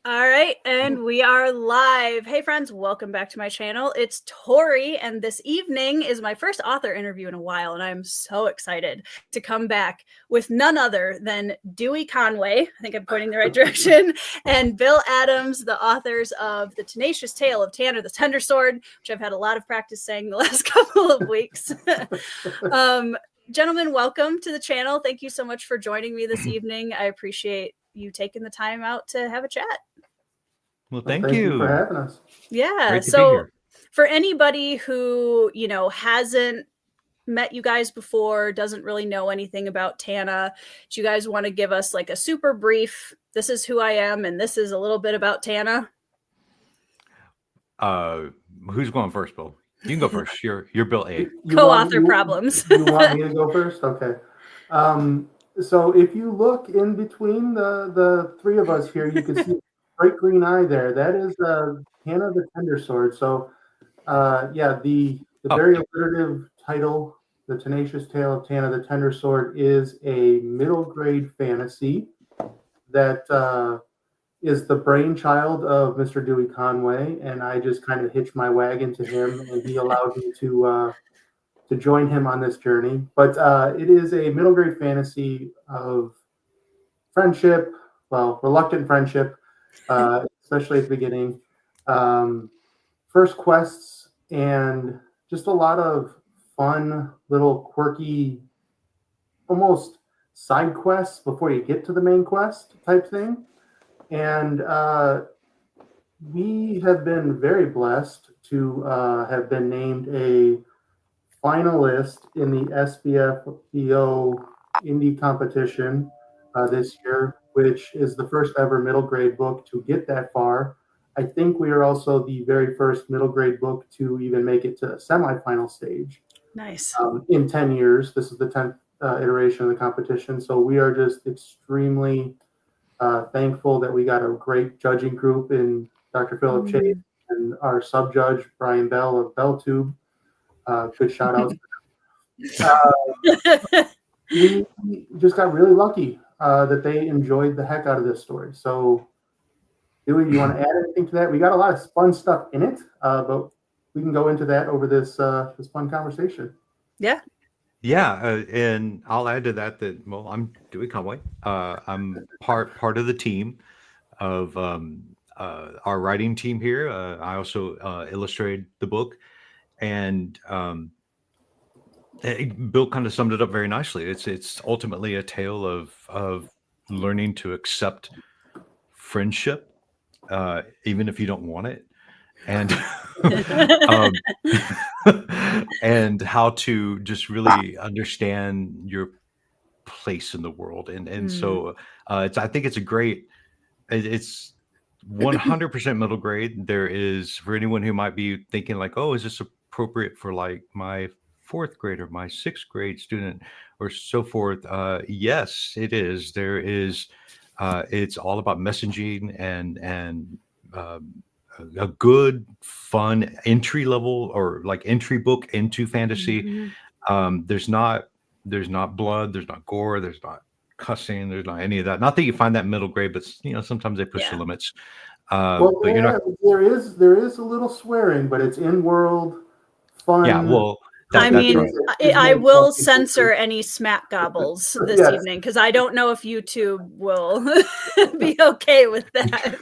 All right, and we are live. Hey friends, welcome back to my channel. It's Tori, and this evening is my first author interview in a while, and I'm so excited to come back with none other than Dewey Conway, I think I'm pointing the right direction, and Bill Adams, the authors of The Tenacious Tale of TANNA, the TENDERSWORD, which I've had a lot of practice saying the last couple of weeks. Gentlemen, welcome to the channel. Thank you so much for joining me this evening. I appreciate you taking the time out to have a chat. Well, thank you for having us. Yeah. Great to be So here. for anybody who, hasn't met you guys before, doesn't really know anything about TANNA, do you guys want to give us like a super brief, this is who I am and this is a little bit about TANNA? Who's going first, Bill? You can go first. You're Bill A. Co-author problems. You want me to go first? Okay. So if you look in between the three of us here, you can see a bright green eye there. That is TANNA the TENDERSWORD. So the very alliterative title, The Tenacious Tale of TANNA the TENDERSWORD, is a middle grade fantasy that is the brainchild of Mr. Dewey Conway, and I just kind of hitched my wagon to him, and he allowed me to join him on this journey. But it is a middle grade fantasy of friendship, well, reluctant friendship, especially at the beginning, first quests, and just a lot of fun little quirky, almost side quests before you get to the main quest type thing. And we have been very blessed to have been named a finalist in the SPFBO indie competition this year, which is the first ever middle grade book to get that far. I think we are also the very first middle grade book to even make it to the semifinal stage. Nice. In 10 years. This is the 10th iteration of the competition. So we are just extremely thankful that we got a great judging group in Dr. Philip Chase and our sub-judge, Brian Bell of BellTube. Good shout out. We just got really lucky that they enjoyed the heck out of this story. So, Dewey, do you want to add anything to that? We got a lot of fun stuff in it, but we can go into that over this this fun conversation. Yeah. Yeah, and I'll add to that well, I'm Dewey Conway. I'm part of the team of our writing team here. I also illustrated the book, and Bill kind of summed it up very nicely. It's ultimately a tale of learning to accept friendship, even if you don't want it, and and how to just really understand your place in the world. And so I think it's a great. It's 100% middle grade. There is, for anyone who might be thinking like, oh, is this appropriate for like my fourth grade or my sixth grade student or so forth? Yes, it is. There is. It's all about messaging and a good, fun entry level or like entry book into fantasy. There's not blood, there's not gore, there's not cussing, there's not any of that. Not that you find that middle grade, but sometimes they push the limits. Well, but there is a little swearing, but it's in world fun. Yeah, well, I mean, I will censor any smack gobbles this evening because I don't know if YouTube will be okay with that.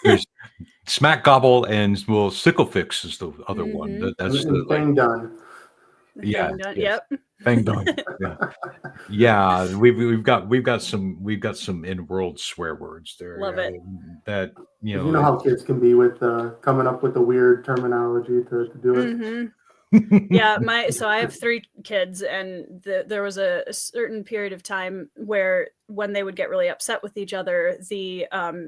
There's smack gobble and sickle fix is the other one. That's the bang done. Yeah. Done, yes. Yep. Bang done. Yeah. We've got some in-world swear words there. Love it. That you know how kids can be with coming up with the weird terminology to do it. Yeah, so I have 3 kids, and there was a certain period of time where when they would get really upset with each other, the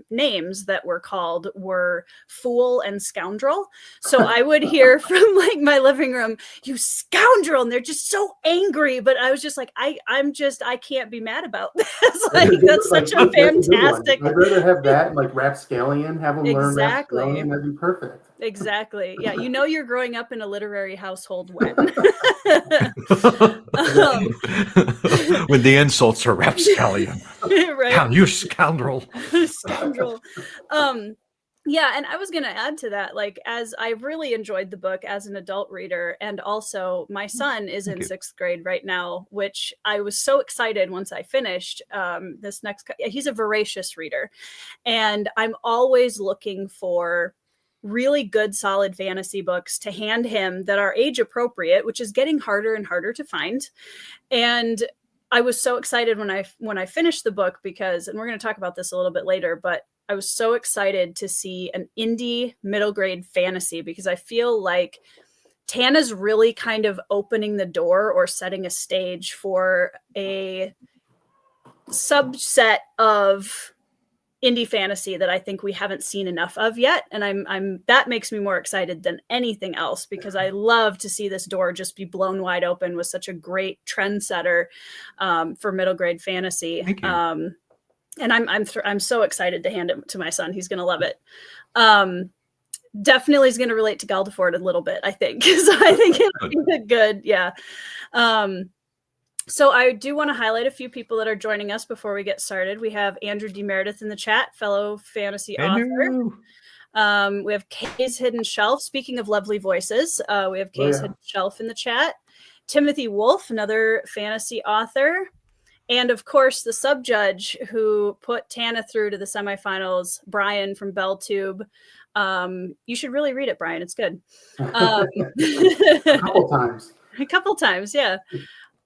names that were called were fool and scoundrel. So I would hear from like my living room, "You scoundrel," and they're just so angry. But I was just like, I can't be mad about this. Like that's such a fantastic. I'd rather have that like rapscallion, have them learn Exactly. rapscallion. That'd be perfect. Exactly. Yeah, you're growing up in a literary household when. When the insults are rapscallion. Right. You scoundrel. Scoundrel. Yeah, and I was going to add to that, like, as I really enjoyed the book as an adult reader, and also my son is in 6th grade right now, which I was so excited once I finished he's a voracious reader, and I'm always looking for really good, solid fantasy books to hand him that are age appropriate, which is getting harder and harder to find. And I was so excited when I finished the book because, and we're going to talk about this a little bit later, but I was so excited to see an indie middle grade fantasy because I feel like TANNA's really kind of opening the door or setting a stage for a subset of indie fantasy that I think we haven't seen enough of yet. And that makes me more excited than anything else because I love to see this door just be blown wide open with such a great trendsetter for middle grade fantasy. Thank you. And I'm so excited to hand it to my son. He's going to love it. Definitely is going to relate to Galdeford a little bit, I think. So I think it'll be good. Yeah. So I do want to highlight a few people that are joining us before we get started. We have Andrew D. Meredith in the chat, fellow fantasy author. We have Kay's Hidden Shelf. Speaking of lovely voices, we have Kay's Hidden Shelf in the chat. Timothy Wolf, another fantasy author. And of course, the sub-judge who put TANNA through to the semifinals, Brian from BellTube. You should really read it, Brian. It's good. A couple times. A couple times, yeah.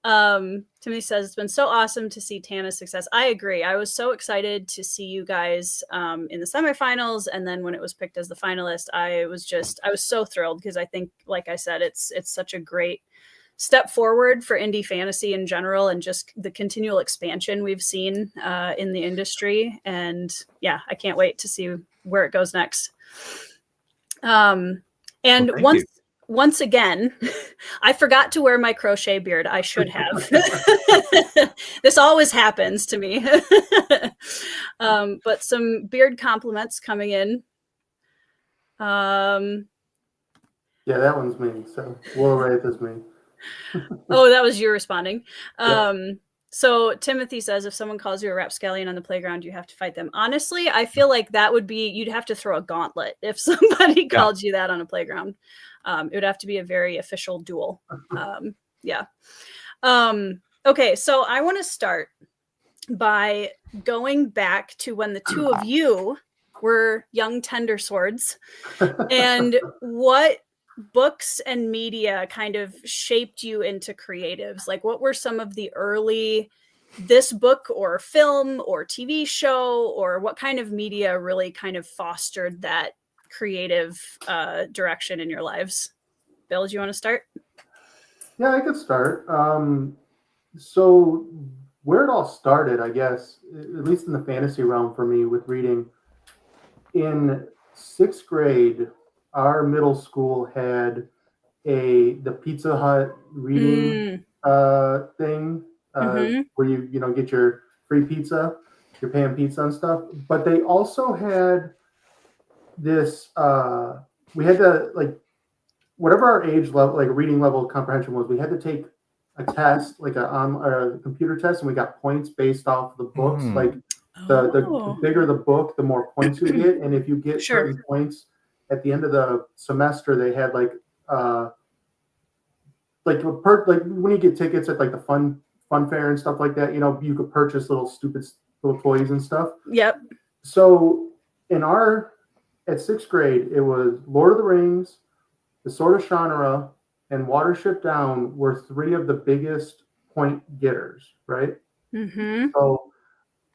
Timothy says, it's been so awesome to see TANNA's success. I agree. I was so excited to see you guys in the semifinals. And then when it was picked as the finalist, I was so thrilled because I think, like I said, it's such a great step forward for indie fantasy in general and just the continual expansion we've seen in the industry. And yeah, I can't wait to see where it goes next. Once again, I forgot to wear my crochet beard. I should have. This always happens to me. But some beard compliments coming in. Yeah, that one's me. So Will Wraith is me. Oh, that was you responding. Yeah. So Timothy says, if someone calls you a rapscallion on the playground, you have to fight them. Honestly, I feel like that would be, you'd have to throw a gauntlet if somebody called you that on a playground. It would have to be a very official duel. Yeah. Okay, so I want to start by going back to when the two of you were young tender swords and what books and media kind of shaped you into creatives. Like, what were some of the early, this book or film or TV show, or what kind of media really kind of fostered that creative direction in your lives? Bill, do you want to start? Yeah, I could start. So where it all started, I guess, at least in the fantasy realm for me with reading, in 6th grade, our middle school had the Pizza Hut reading thing where you get your free pizza, your pan pizza and stuff. But they also had this. We had to, like, whatever our age level, like reading level comprehension was, we had to take a test, like a computer test, and we got points based off of the books. Like the bigger the book, the more points you get, and if you get certain points at the end of the semester, they had like when you get tickets at like the fun fair and stuff like that, you could purchase little toys and stuff. Yep. So at 6th grade, it was Lord of the Rings, The Sword of Shannara, and Watership Down were 3 of the biggest point getters, right? Mm-hmm. So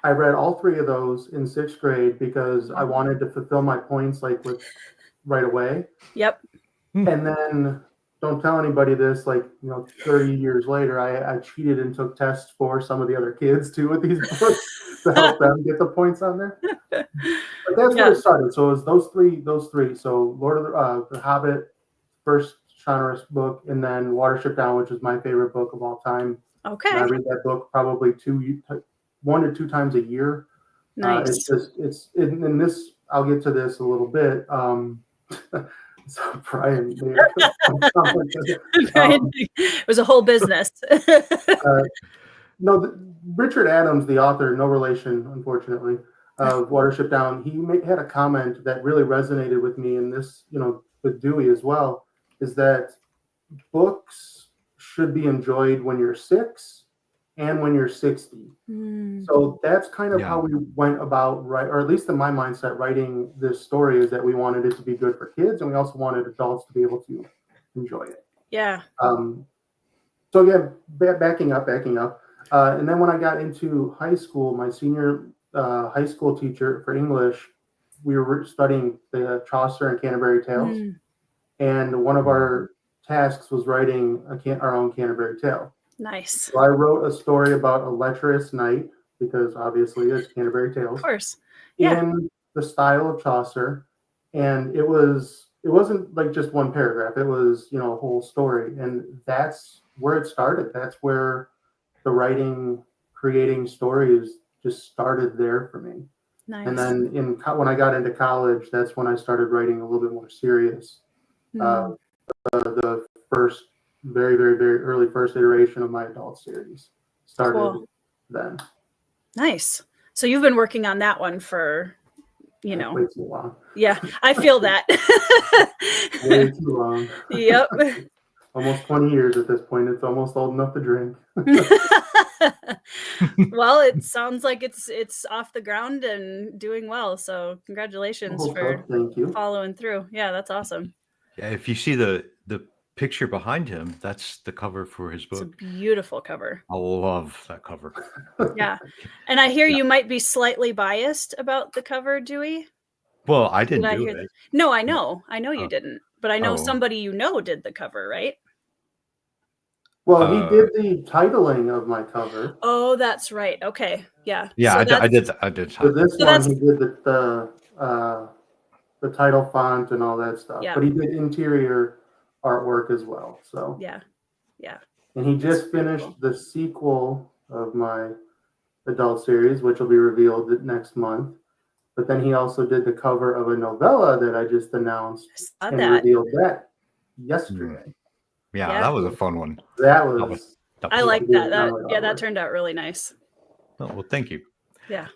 I read all 3 of those in 6th grade because I wanted to fulfill my points right away. Yep. And then, don't tell anybody this, 30 years later, I cheated and took tests for some of the other kids too with these books to help them get the points on there. But that's where it started. So it was those three. So Lord of the Hobbit, first Shannara's book, and then Watership Down, which is my favorite book of all time. Okay. And I read that book probably 1 to 2 times a year. Nice. And this, I'll get to this a little bit. So Brian made it. It was a whole business. No, Richard Adams, the author, no relation, unfortunately, of Watership Down, he had a comment that really resonated with me, and this, with Dewey as well, is that books should be enjoyed when you're 6 and when you're 60. So that's kind of how we went about, or at least in my mindset, writing this story, is that we wanted it to be good for kids, and we also wanted adults to be able to enjoy it. Yeah. So yeah, backing up. And then when I got into high school, my senior high school teacher for English, we were studying the Chaucer and Canterbury Tales. And one of our tasks was writing our own Canterbury Tale. Nice. So I wrote a story about a lecherous knight, because obviously it's Canterbury Tales. Of course. Yeah. In the style of Chaucer. And it wasn't like just one paragraph. It was, a whole story. And that's where it started. That's where the writing, creating stories just started there for me. Nice. And then when I got into college, that's when I started writing a little bit more serious. The first, very, very, very early first iteration of my adult series started then. Nice. So you've been working on that one for, Way too long. Yeah, I feel that. Way too long. Yep. Almost 20 years at this point. It's almost old enough to drink. Well, it sounds like it's off the ground and doing well. So congratulations for following through. Yeah, that's awesome. Yeah, if you see the picture behind him, that's the cover for his book. It's a beautiful cover. I love that cover. Yeah. And I hear you might be slightly biased about the cover, Dewey. Well, I didn't do it. No, I know. I know you didn't. But I know somebody did the cover, right? Well, he did the titling of my cover. Oh, that's right. Okay. Yeah. Yeah, so I did. For this one, he did the title font and all that stuff. Yeah. But he did interior artwork as well. So yeah. And he just finished the sequel of my adult series, which will be revealed next month. But then he also did the cover of a novella that I just announced revealed that yesterday. Yeah, that was a fun one. That was I like that. That turned out really nice. Oh, well, thank you. Yeah.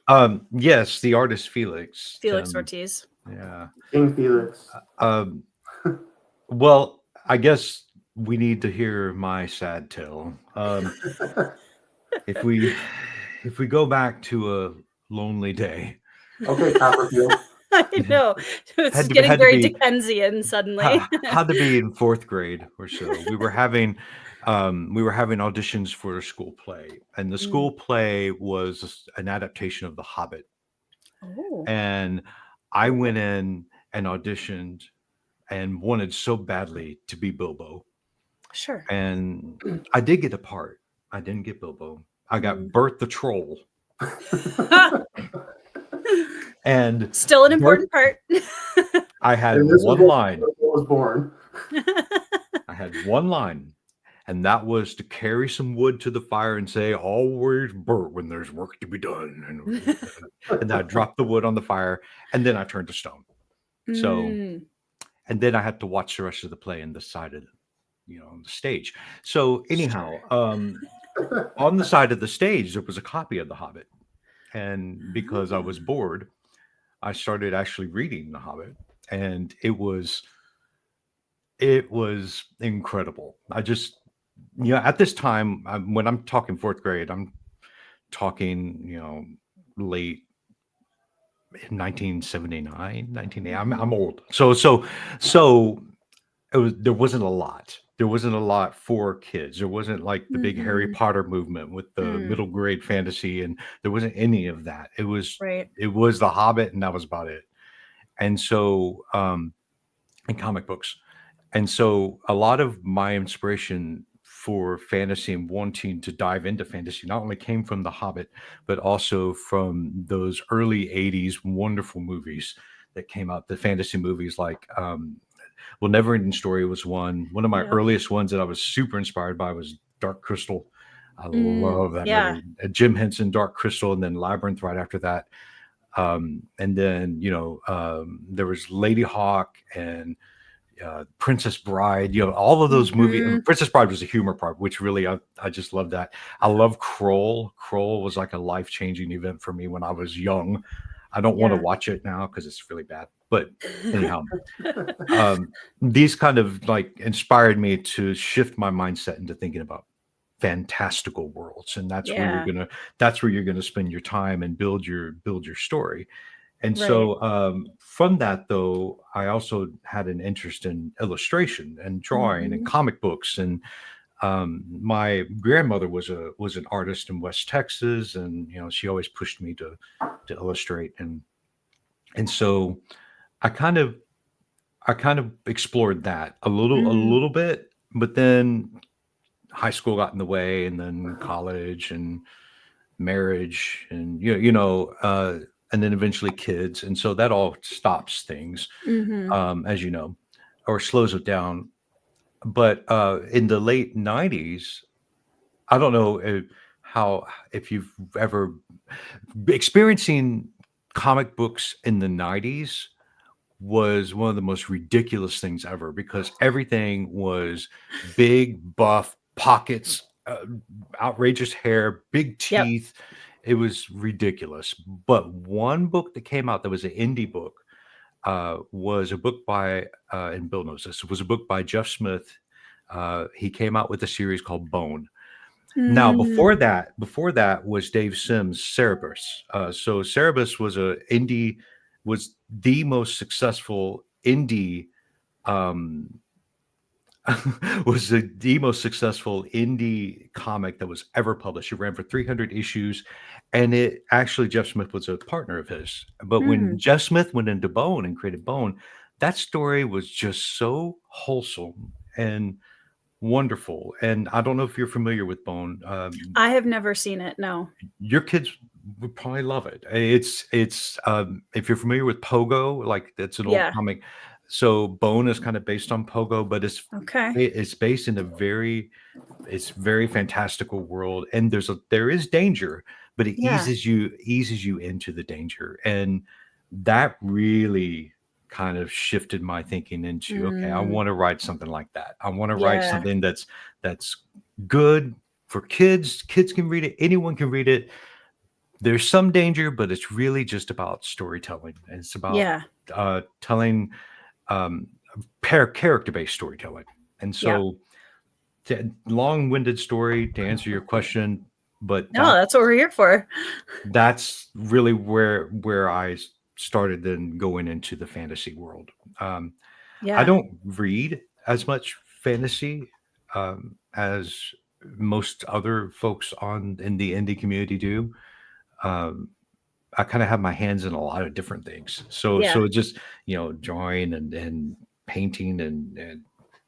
Yes, the artist Felix. Felix Ortiz. Yeah. King Felix. Well, I guess we need to hear my sad tale. If we go back to a lonely day. Okay, Copperfield. I know. It's getting very Dickensian suddenly. Had to be in 4th grade or so. We were having auditions for a school play, and the school play was an adaptation of The Hobbit. Oh. And I went in and auditioned and wanted so badly to be Bilbo. Sure. And I did get a part. I didn't get Bilbo. I got Bert the Troll. And still an important part. I had one line. Was born. I had one line, and that was to carry some wood to the fire and say, "Always Bert when there's work to be done." And I dropped the wood on the fire, and then I turned to stone. So, and then I had to watch the rest of the play on the side of the stage. So anyhow, on the side of the stage there was a copy of The Hobbit, and because I was bored, I started actually reading The Hobbit, and it was incredible. I just, at this time, when I'm talking 4th grade, I'm talking, late 1979, 1980. I'm old. So there wasn't a lot. There wasn't a lot for kids. There wasn't like the big Harry Potter movement with the middle grade fantasy, and there wasn't any of that. It was The Hobbit, and that was about it. And so, and comic books. And so a lot of my inspiration for fantasy and wanting to dive into fantasy not only came from The Hobbit, but also from those early 80s wonderful movies that came out, the fantasy movies like Never Ending Story was one. One of my earliest ones that I was super inspired by was Dark Crystal. I love that movie. Jim Henson, Dark Crystal, and then Labyrinth right after that. And then, there was Lady Hawk and Princess Bride, all of those movies. Mhm. Princess Bride was a humor part, which really I just love that. I love Kroll. Kroll was like a life-changing event for me when I was young. I don't want to Yeah. watch it now because it's really bad. But anyhow, these kind of like inspired me to shift my mindset into thinking about fantastical worlds, and that's where Yeah. you're gonna spend your time and build your story. And Right. so from that, though, I also had an interest in illustration and drawing and Mhm. comic books. And my grandmother was an artist in West Texas, and she always pushed me to illustrate. And so I kind of explored that a Mm. little bit, but then high school got in the way, and then college and marriage, and and then eventually kids, and so that all stops things, Mhm. as you know, or slows it down. But in the late '90s, I don't know how if you've ever experiencing comic books in the '90s was one of the most ridiculous things ever, because everything was big, buff, pockets, outrageous hair, big Yep. teeth. It was ridiculous. But one book that came out that was an indie book was a book by, and Bill knows this, it was a book by Jeff Smith. He came out with a series called Bone. Now, Mm. before that was Dave Sims' Cerebus. So Cerebus was the most successful indie, um, the most successful indie comic that was ever published. It ran for 300 issues, and it actually Jeff Smith was a partner of his. But when Mm. Jeff Smith went into Bone and created Bone, that story was just so wholesome and wonderful. And I don't know if you're familiar with Bone. I have never seen it. No. Your kids would probably love it. It's if you're familiar with Pogo, like that's an old Yeah. comic. So Bone is kind of based on Pogo, but Okay. it's based in it's very fantastical world, and there is danger, but it Yeah. eases you into the danger, and that really kind of shifted my thinking into, okay, I Mm. want to write something like that. I want to write Yeah. something that's good for kids. Kids can read it. Anyone can read it. There's some danger, but it's really just about storytelling, and it's about Yeah. telling um, character-based storytelling. And Yeah. so, long-winded story to answer your question, but No, that's what we're here for. that's really where I started then going into the fantasy world. I Yeah. don't read as much fantasy as most other folks in the indie community do. Um, I kind of have my hands in a lot of different things. Yeah. So it just, drawing and painting and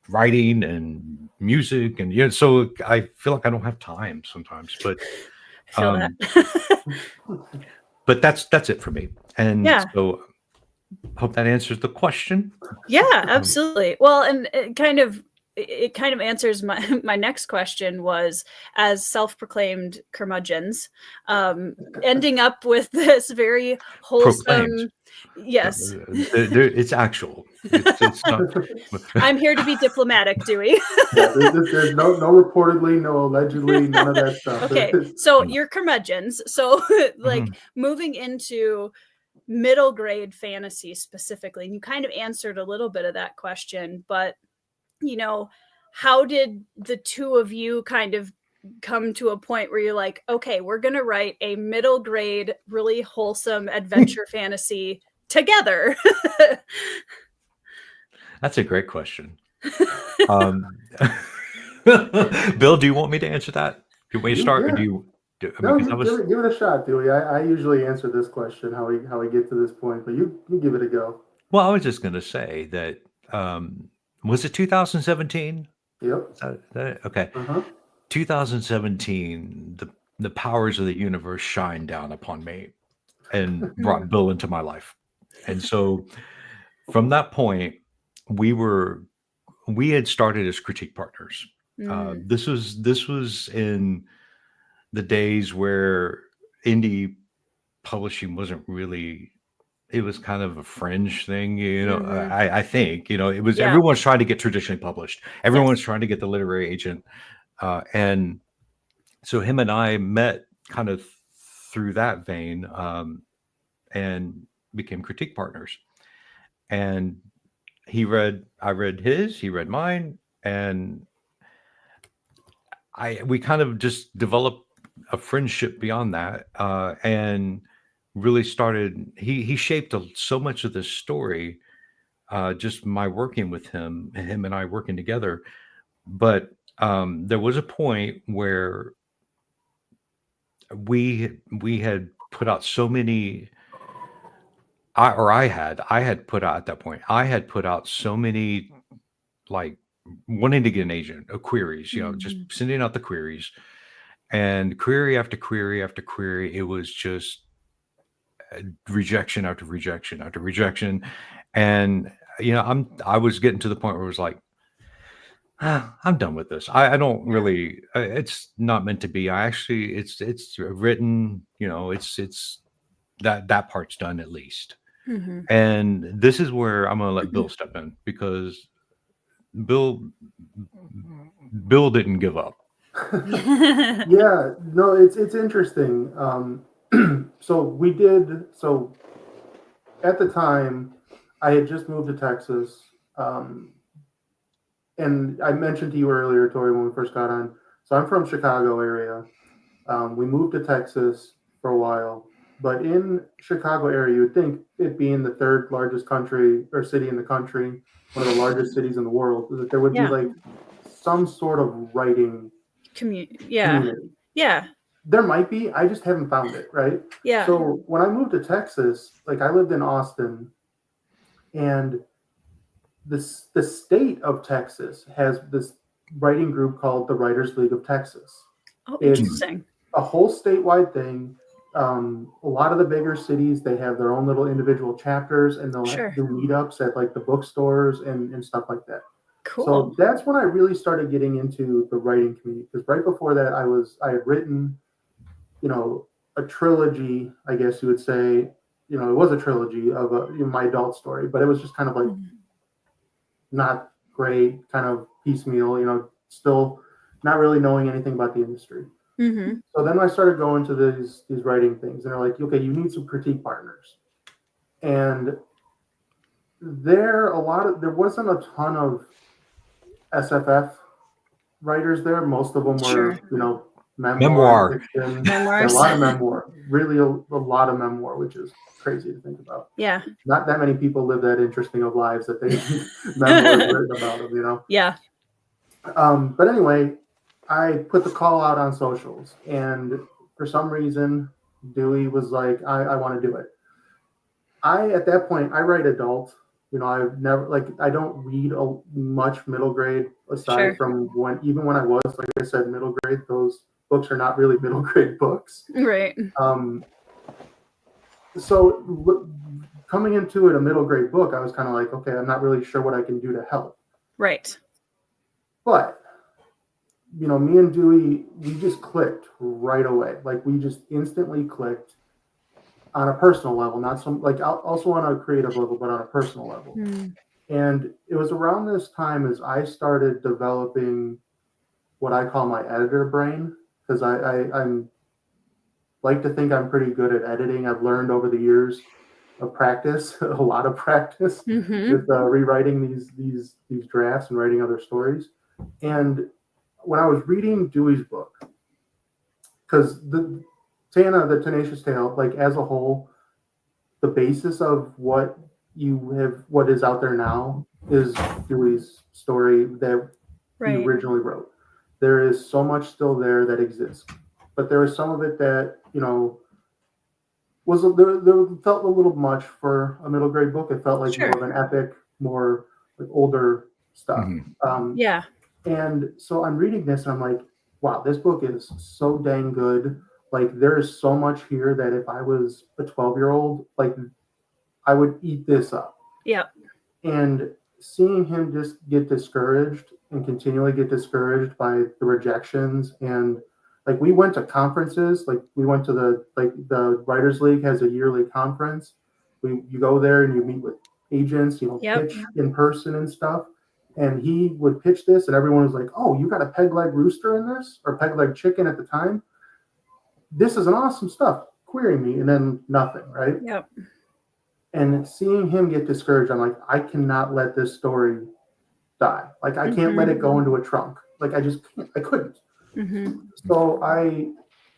writing and music, and so I feel like I don't have time sometimes, I feel um that. but that's it for me. And Yeah. so hope that answers the question. Yeah, Um, absolutely. Well, and it kind of answers my my next question was, as self-proclaimed curmudgeons, ending up with this very Proclaimed. wholesome. Yes. It's actual. It's not. I'm here to be diplomatic, Dewey. Yeah, there's no reportedly, no allegedly, none of that stuff. Okay, so you're curmudgeons. So like Mhm. moving into middle grade fantasy specifically, and you kind of answered a little bit of that question, but how did the two of you kind of come to a point where you're like, okay, we're going to write a middle grade, really wholesome adventure fantasy together? That's a great question. Um, Bill, do you want me to answer that? Do you want me to start, or Yeah. do you? I No, mean, because give it a shot, Dewey. I usually answer this question how we get to this point, but you give it a go. I was just going to say that was it 2017? Yep. Is that okay? Uh-huh. 2017, the powers of the universe shined down upon me and brought Mm, Bill into my life. And so from that point, we had started as critique partners. mm, This was in the days where indie publishing wasn't really it was kind of a fringe thing, you know. Mhm. I think, you know, it was Yeah. everyone's trying to get traditionally published. Everyone's Yes. trying to get the literary agent, and so him and I met kind of through that vein, and became critique partners. And I read his, he read mine, and we kind of just developed a friendship beyond that, and really started. He shaped so much of this story, just my working with him and I working together. But there was a point where we had put out so many. I had put out at that point. I had put out so many, like, wanting to get an agent, queries. You know, just Mhm. sending out the queries, and query after query after query. It was just rejection after rejection after rejection, and you know, I was getting to the point where it was like, I'm done with this. I don't Yeah. really. It's not meant to be. I actually, it's written. You know, it's that part's done at least. Mhm. And this is where I'm going to let Bill step in, because Bill Bill didn't give up. Yeah, no, it's interesting. So we did. So at the time, I had just moved to Texas, and I mentioned to you earlier, Tori, when we first got on. So I'm from Chicago area. We moved to Texas for a while, but in Chicago area, you would think it being the third largest country or city in the country, one of the largest cities in the world, that there would be Yeah. like some sort of writing Yeah. community. Yeah. There might be. I just haven't found it, right? Yeah. So when I moved to Texas, like I lived in Austin, and the state of Texas has this writing group called the Writers League of Texas. Oh, It's interesting. a whole statewide thing. A lot of the bigger cities, they have their own little individual chapters, and they'll Sure. do meetups at like the bookstores and stuff like that. Cool. So that's when I really started getting into the writing community, because right before that I had written, you know, a trilogy, I guess you would say. You know, it was a trilogy of my adult story, but it was just kind of like Mhm. not great, kind of piecemeal, you know, still not really knowing anything about the industry. Mhm. So then I started going to these writing things, and they're like, okay, you need some critique partners. And there wasn't a ton of SFF writers there. Most of them were, Sure. you know, memoir, Memoir. fiction, Memoirs. a lot of memoir, really a lot of memoir, which is crazy to think about. Yeah. Not that many people live that interesting of lives that they need memoirs written about them, you know. Yeah. But anyway, I put the call out on socials, and for some reason, Dewey was like, I want to do it. At that point, I write adult. You know, I've never, like, I don't read much middle grade, aside Sure. from even when I was, like I said, middle grade, those books are not really middle grade books. Right. So coming into it, a middle grade book, I was kind of like, okay, I'm not really sure what I can do to help. Right. But you know, me and Dewey, we just clicked right away. Like we just instantly clicked on a personal level, not some like also on a creative level, but on a personal level. Mm. And it was around this time as I started developing what I call my editor brain, because I'm like to think I'm pretty good at editing. I've learned over the years of practice, a lot of practice Mhm. with rewriting these drafts and writing other stories. And when I was reading Dewey's book, because the TANNA, the Tenacious Tale, like as a whole, the basis of what is out there now is Dewey's story that he Right. originally wrote. There is so much still there that exists, but there is some of it that, you know, there felt a little much for a middle grade book. It felt like Sure. more of an epic, more like older stuff. Yeah. And so I'm reading this and I'm like, wow, this book is so dang good. Like there is so much here that if I was a 12-year-old, like I would eat this up. Yeah. And seeing him just get discouraged and continually get discouraged by the rejections, and like we went to conferences, like we went to the Writers League has a yearly conference, you go there and you meet with agents, Yep. pitch in person and stuff. And he would pitch this, and everyone was like, "Oh, you got a peg leg rooster in this, or peg leg chicken at the time? This is an awesome stuff." Querying me, and then nothing, right? Yep. And seeing him get discouraged, I'm like, I cannot let this story die. Like, I can't let it go into a trunk. Like, I just can't. I couldn't. So I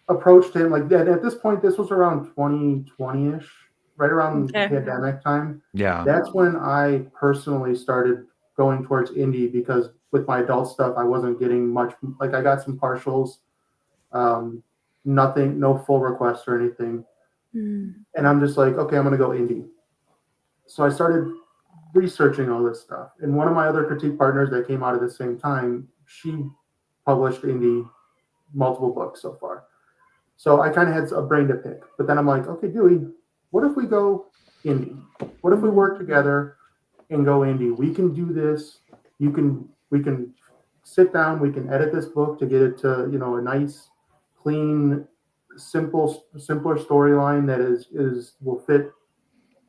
approached him like that. At this point, this was around 2020-ish, right around the pandemic time. Yeah. That's when I personally started going towards indie, because with my adult stuff, I wasn't getting much. Like, I got some partials, nothing, no full requests or anything. And I'm just like, okay, I'm going to go indie. So I started researching all this stuff. And one of my other critique partners that came out at the same time, she published indie multiple books so far. So I kind of had a brain to pick. But then I'm like, okay, Dewey, what if we go indie? What if we work together and go indie? We can do this. We can sit down. We can edit this book to get it to, a nice, clean, simpler storyline that will fit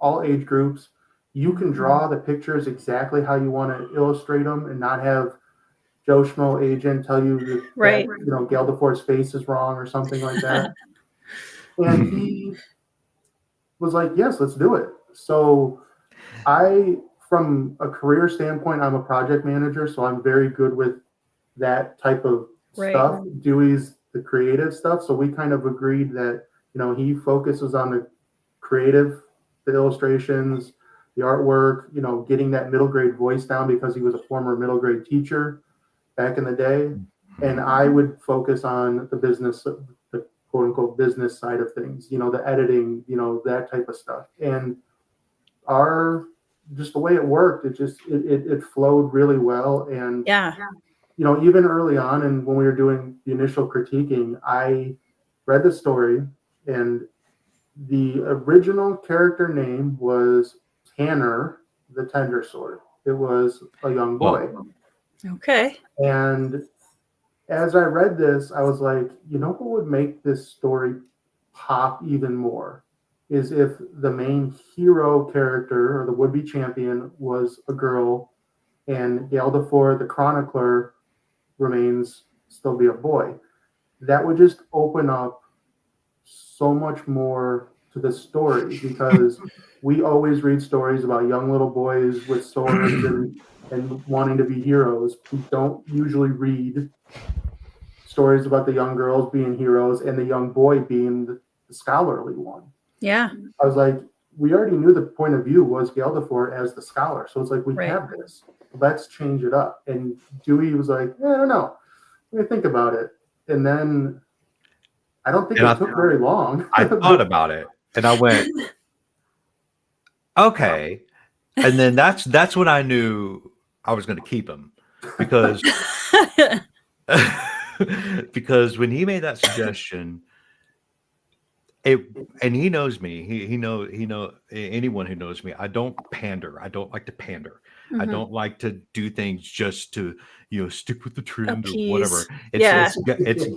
all age groups. You can draw the pictures exactly how you want to illustrate them, and not have Joe Schmo agent tell you that Gail DeFort's face is wrong or something like that. And he was like, yes, let's do it. So from a career standpoint, I'm a project manager, so I'm very good with that type of stuff. Dewey's the creative stuff. So we kind of agreed that, he focuses on the creative, the illustrations, the artwork, getting that middle grade voice down, because he was a former middle grade teacher back in the day. And I would focus on the business, the quote unquote business side of things, the editing, that type of stuff. And just the way it worked, it flowed really well. And even early on, and when we were doing the initial critiquing, I read the story, and the original character name was Tanner the Tendersword. It was a young boy. Okay. And as I read this, I was like, what would make this story pop even more is if the main hero character, or the would-be champion, was a girl, and Gail DeFort, the chronicler, remains still be a boy. That would just open up so much more to the story, because we always read stories about young little boys with swords and wanting to be heroes. We don't usually read stories about the young girls being heroes and the young boy being the scholarly one. Yeah. I was like, we already knew the point of view was Gail DeFort as the scholar. So it's like, we have this. Let's change it up. And Dewey was like, I don't know. Let me think about it. And then I don't think it took very long. I thought about it, and I went, okay. And then that's when I knew I was going to keep him, because because when he made that suggestion, and he knows me, he know anyone who knows me, I don't pander. I don't like to pander. I don't like to do things just to stick with the trend or whatever. It's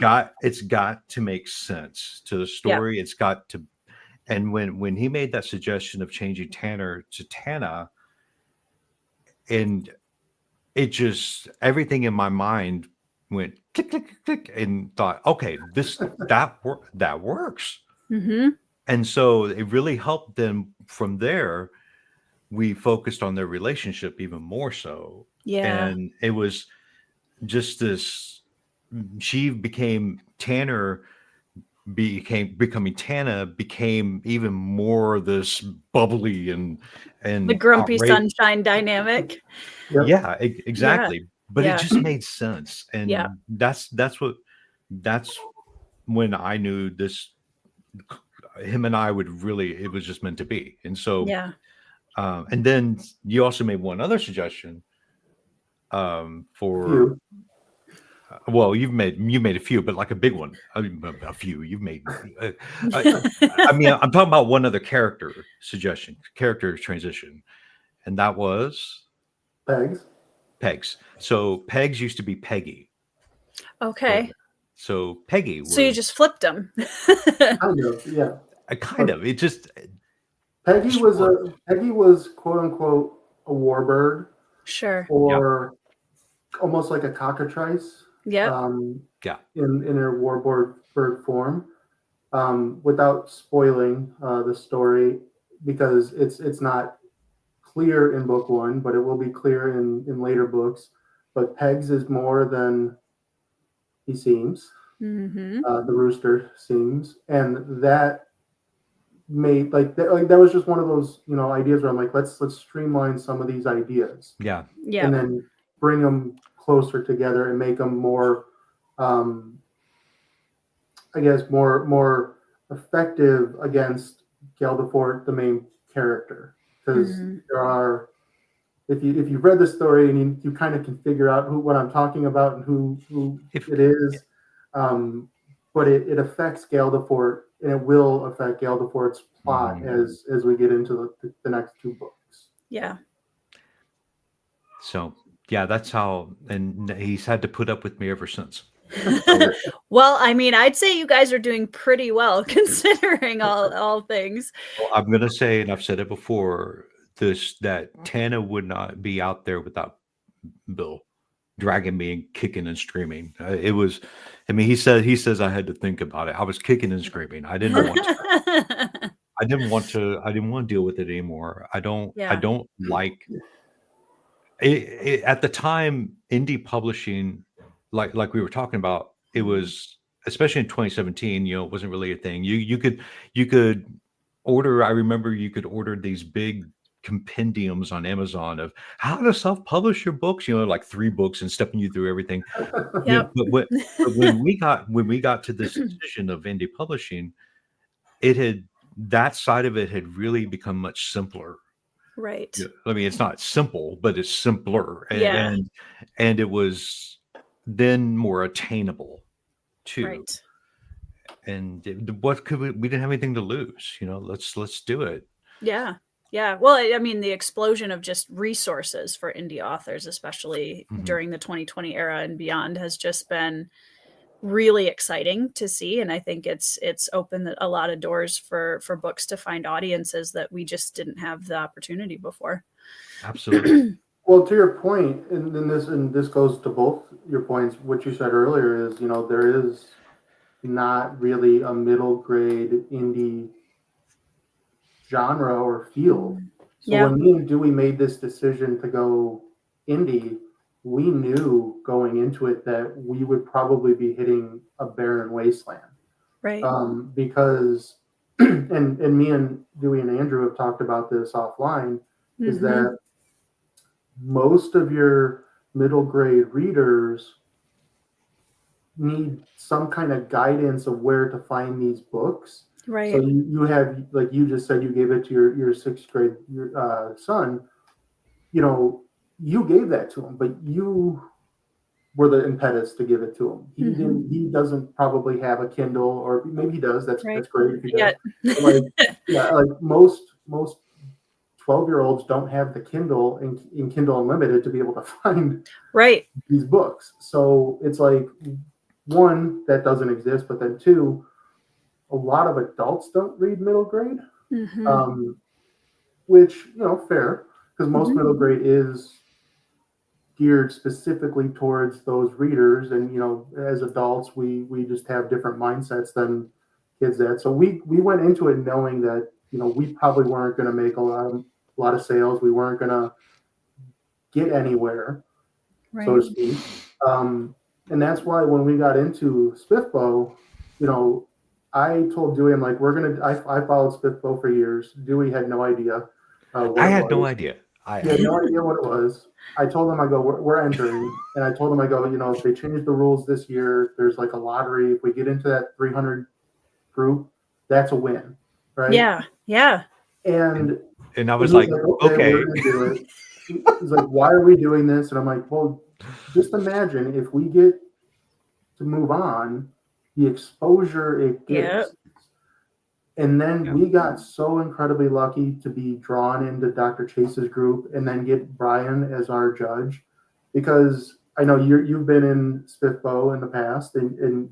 got to make sense to the story. It's got to. And when he made that suggestion of changing Tanner to TANNA, and it just, everything in my mind went click, click, click, and thought, okay, that works. And so it really helped them. From there, we focused on their relationship even more so. And it was just this, Tanner becoming TANNA became even more this bubbly and the grumpy sunshine dynamic. Yeah, exactly. But it just made sense. And that's when I knew this, him and I would really, it was just meant to be. And so and then you also made one other suggestion for well, you made a few, but like a big one. I mean, a few you've made. I mean, I'm talking about one other character transition, and that was Pegs. So Pegs used to be Peggy. Okay. So Peggy. So you just flipped them. Kind of, yeah. Kind of. It just, Peggy was quote unquote a warbird, Sure. or almost like a cockatrice. Yep. In her warbird form, without spoiling the story, because it's not clear in book one, but it will be clear in later books. But Pegs is more than he seems. Mm-hmm. The rooster seems, and that made that was just one of those ideas where I'm like, let's streamline some of these ideas, Yeah. and then bring them closer together and make them more, I guess, more effective against Geldefort, the main character, because there are. If you've read the story and you kind of can figure out what I'm talking about and who it is, but it affects Geldefort, and it will affect Geldefort's plot as we get into the next two books. Yeah. So yeah, that's how, and he's had to put up with me ever since. Well, I mean, I'd say you guys are doing pretty well considering all things. Well, I'm gonna say, and I've said it before, that TANNA would not be out there without Bill dragging me and kicking and screaming. It was, I mean, he says I had to think about it. I was kicking and screaming. I didn't want to. I didn't want to deal with it anymore. I don't like it. At the time, indie publishing, like we were talking about, it was, especially in 2017, it wasn't really a thing. You could order, I remember you could order these big compendiums on Amazon of how to self-publish your books, like 3 books and stepping you through everything. Yep. But when we got to this decision of indie publishing, that side of it had really become much simpler. Right. I mean, it's not simple, but it's simpler, Yeah. and it was then more attainable too. Right. And what could we didn't have anything to lose, let's do it. Yeah. Yeah. Well, I mean, the explosion of just resources for indie authors, especially during the 2020 era and beyond, has just been really exciting to see. And I think it's opened a lot of doors for books to find audiences that we just didn't have the opportunity before. Absolutely. Well, to your point, and this goes to both your points, what you said earlier is, there is not really a middle grade indie genre or field. So when me and Dewey made this decision to go indie, we knew going into it that we would probably be hitting a barren wasteland. Right. Because, and me and Dewey and Andrew have talked about this offline, is that most of your middle grade readers need some kind of guidance of where to find these books. Right. So you have, like you just said, you gave it to your 6th grade son. You gave that to him, but you were the impetus to give it to him. He didn't. He doesn't probably have a Kindle, or maybe he does. That's great if he does. Like most 12-year-olds don't have the Kindle in Kindle Unlimited to be able to find these books. So it's like, one, that doesn't exist, but then 2, a lot of adults don't read middle grade, which, fair, because most middle grade is geared specifically towards those readers. And, as adults, we just have different mindsets than kids that. So we went into it knowing that, we probably weren't going to make a lot of sales. We weren't going to get anywhere, so to speak. And that's why when we got into SPFBO, I told Dewey, I'm like, I followed SPFBO for years. Dewey had no idea. I had no idea. He had no idea what it was. I told him, I go, we're entering. And I told him, I go, if they change the rules this year, there's like a lottery. If we get into that 300 group, that's a win. Right? Yeah. Yeah. And I was like, okay. We're gonna do it. He's like, why are we doing this? And I'm like, well, just imagine if we get to move on, the exposure it gives. And then we got so incredibly lucky to be drawn into Dr. Chase's group and then get Brian as our judge, because I know you've been in SPFBO in the past, and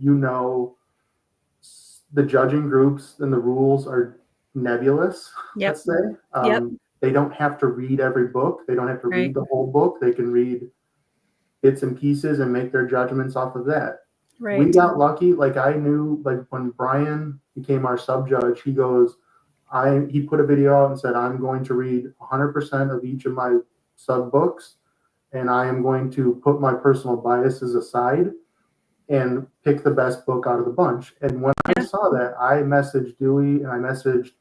the judging groups and the rules are nebulous, Yep. let's say. Yep. They don't have to read every book. They don't have to Right. read the whole book. They can read bits and pieces and make their judgments off of that. Right. We got lucky. Like I knew, like when Brian became our sub judge, he goes, he put a video out and said, I'm going to read 100% of each of my sub books, and I am going to put my personal biases aside and pick the best book out of the bunch. And when I saw that, I messaged Dewey and I messaged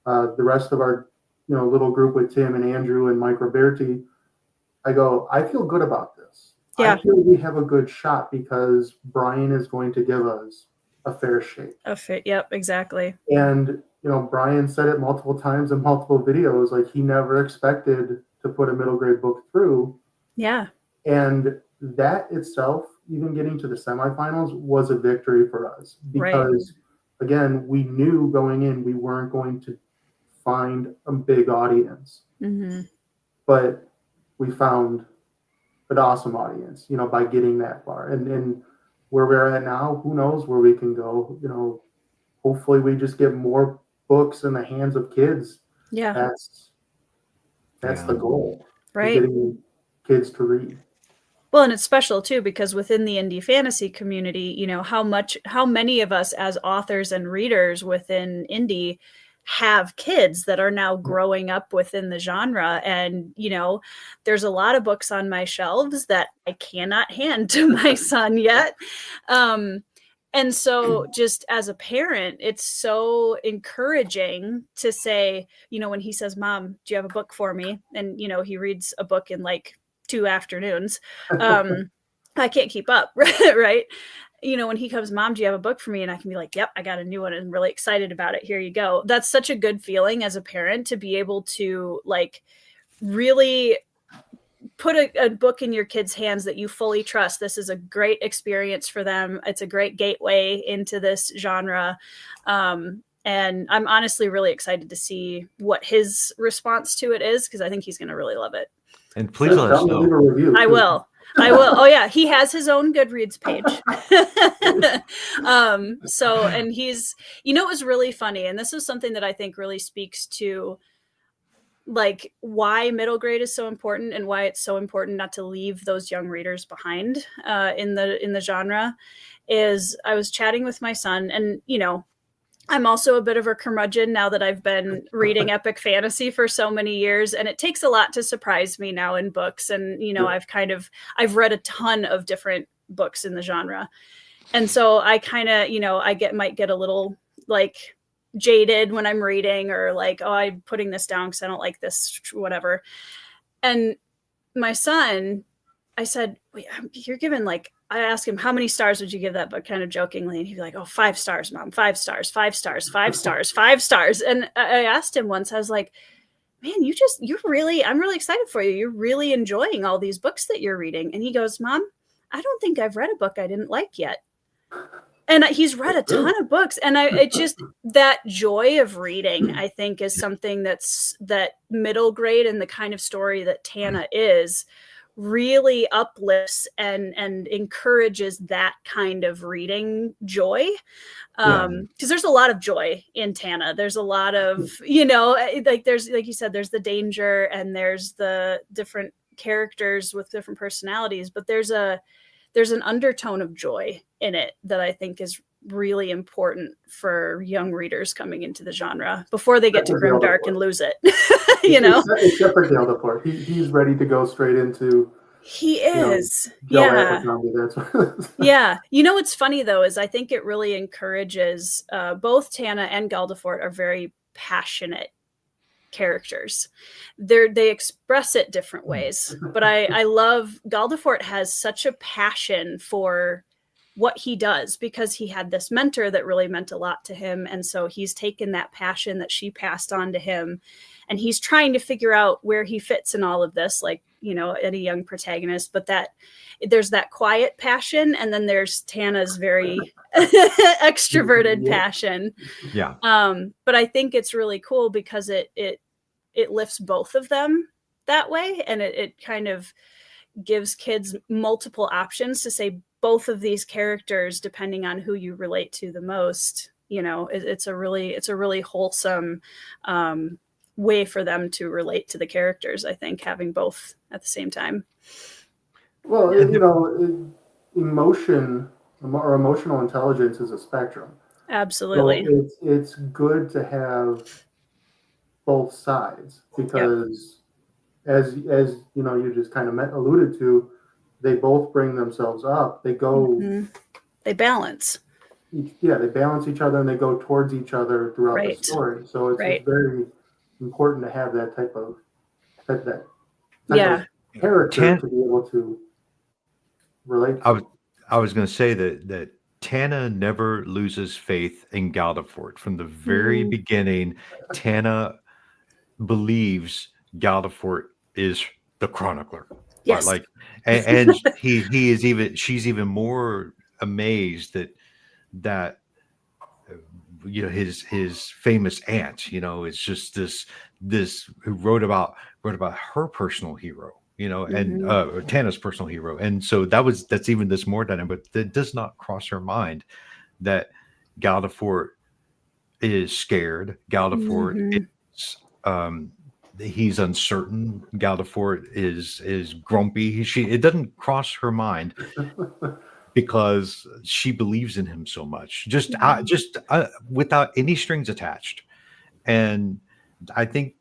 the rest of our little group with Tim and Andrew and Mike Roberti. I go, I feel good about this. Yeah. I feel we have a good shot because Brian is going to give us a fair shake. Yep, exactly. And Brian said it multiple times in multiple videos, like he never expected to put a middle grade book through. Yeah. And that itself, even getting to the semifinals, was a victory for us because, again, we knew going in we weren't going to find a big audience, but we found an awesome audience, by getting that far. And where we're at now, who knows where we can go? Hopefully we just get more books in the hands of kids. Yeah. That's the goal. Right. Getting kids to read. Well, and it's special too, because within the indie fantasy community, how many of us as authors and readers within indie have kids that are now growing up within the genre. And, there's a lot of books on my shelves that I cannot hand to my son yet. And so just as a parent, it's so encouraging to say, when he says, Mom, do you have a book for me? And, he reads a book in like 2 afternoons. I can't keep up, right? When he comes, Mom, do you have a book for me? And I can be like, yep, I got a new one and I'm really excited about it. Here you go. That's such a good feeling as a parent to be able to like really put a book in your kids' hands that you fully trust. This is a great experience for them. It's a great gateway into this genre. And I'm honestly really excited to see what his response to it is, because I think he's going to really love it. And please let us know. I will. Oh yeah. He has his own Goodreads page. And he's, it was really funny. And this is something that I think really speaks to like why middle grade is so important and why it's so important not to leave those young readers behind in the genre. Is I was chatting with my son, and I'm also a bit of a curmudgeon now that I've been reading epic fantasy for so many years, and it takes a lot to surprise me now in books. And, I've read a ton of different books in the genre. And so I kind of, might get a little like jaded when I'm reading, or like, oh, I'm putting this down because I don't like this, whatever. And my son, I said, you're given like, I asked him, how many stars would you give that book, kind of jokingly? And he'd be like, oh, 5 stars, Mom, 5 stars, 5 stars, 5 stars, 5 stars. And I asked him once, I was like, man, I'm really excited for you. You're really enjoying all these books that you're reading. And he goes, Mom, I don't think I've read a book I didn't like yet. And he's read a ton of books. And it just, that joy of reading, I think, is something that middle grade and the kind of story that TANNA is really uplifts and encourages that kind of reading joy. Because there's a lot of joy in TANNA. There's a lot of, there's, like you said, there's the danger and there's the different characters with different personalities, but there's an undertone of joy in it that I think is really important for young readers coming into the genre before they get to grimdark and lose it. Except for Dale Laporte. He's ready to go straight into. He is. Yeah. Yeah. What's funny though, is I think it really encourages both TANNA and Galdefort are very passionate characters. They express it different ways, but I love Galdefort has such a passion for what he does because he had this mentor that really meant a lot to him. And so he's taken that passion that she passed on to him, and he's trying to figure out where he fits in all of this, like, any young protagonist, but that there's that quiet passion. And then there's TANNA's very extroverted passion. Yeah. But I think it's really cool because it lifts both of them that way. And it kind of gives kids multiple options to say both of these characters, depending on who you relate to the most, it's a really wholesome way for them to relate to the characters, I think, having both at the same time. Well, emotion or emotional intelligence is a spectrum. Absolutely. So it's good to have both sides, because as you just kind of alluded to, they both bring themselves up. They go, they balance. They balance each other, and they go towards each other throughout the story. So it's very important to have that type of character to be able to relate to. I was going to say that TANNA never loses faith in Galdefort. From the very beginning, TANNA believes Galdefort is the chronicler. Yes. And she's even more amazed that his famous aunt, is just this who wrote about her personal hero, and TANNA's personal hero. And so that's even this more dynamic, but that does not cross her mind that Galdefort is scared. Galdefort is he's uncertain. Galdefort is grumpy. It doesn't cross her mind because she believes in him so much, just without any strings attached. And I think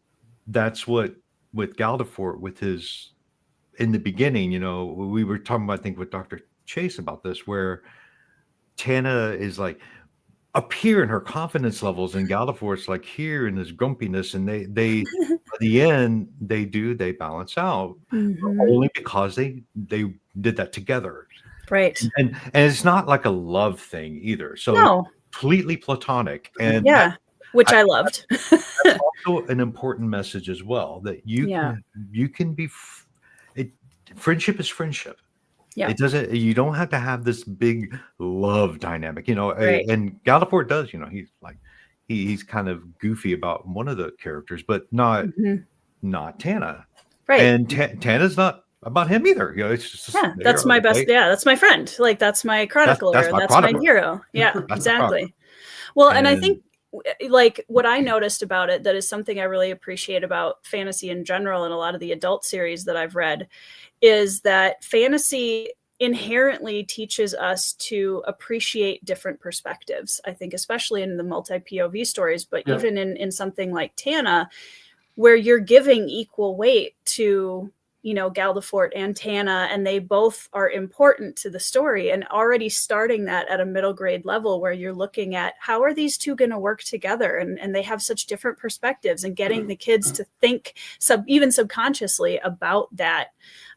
that's what with Galdefort, with his, in the beginning, we were talking about, I think, with Dr. Chase about this, where TANNA is like up here in her confidence levels, and Galdefort's like here in his grumpiness, and they at the end they balance out, only because they did that together. Right. And it's not like a love thing either. So completely platonic. And which I loved. That's also an important message as well, that you can be friendship is friendship. Yeah. You don't have to have this big love dynamic, Right. and Galdefort does, he's like, he's kind of goofy about one of the characters, but not TANNA. Right. And TANNA's not about him either. It's just that's my best. Yeah, that's my friend. Like, that's my chronicler. That's my hero. Yeah, exactly. Well, and I think, like, what I noticed about it that is something I really appreciate about fantasy in general, and a lot of the adult series that I've read, is that fantasy inherently teaches us to appreciate different perspectives. I think especially in the multi-POV stories, but even in something like TANNA, where you're giving equal weight to Galdefort and TANNA, and they both are important to the story, and already starting that at a middle grade level, where you're looking at how are these two going to work together, and they have such different perspectives, and getting the kids to think even subconsciously about that,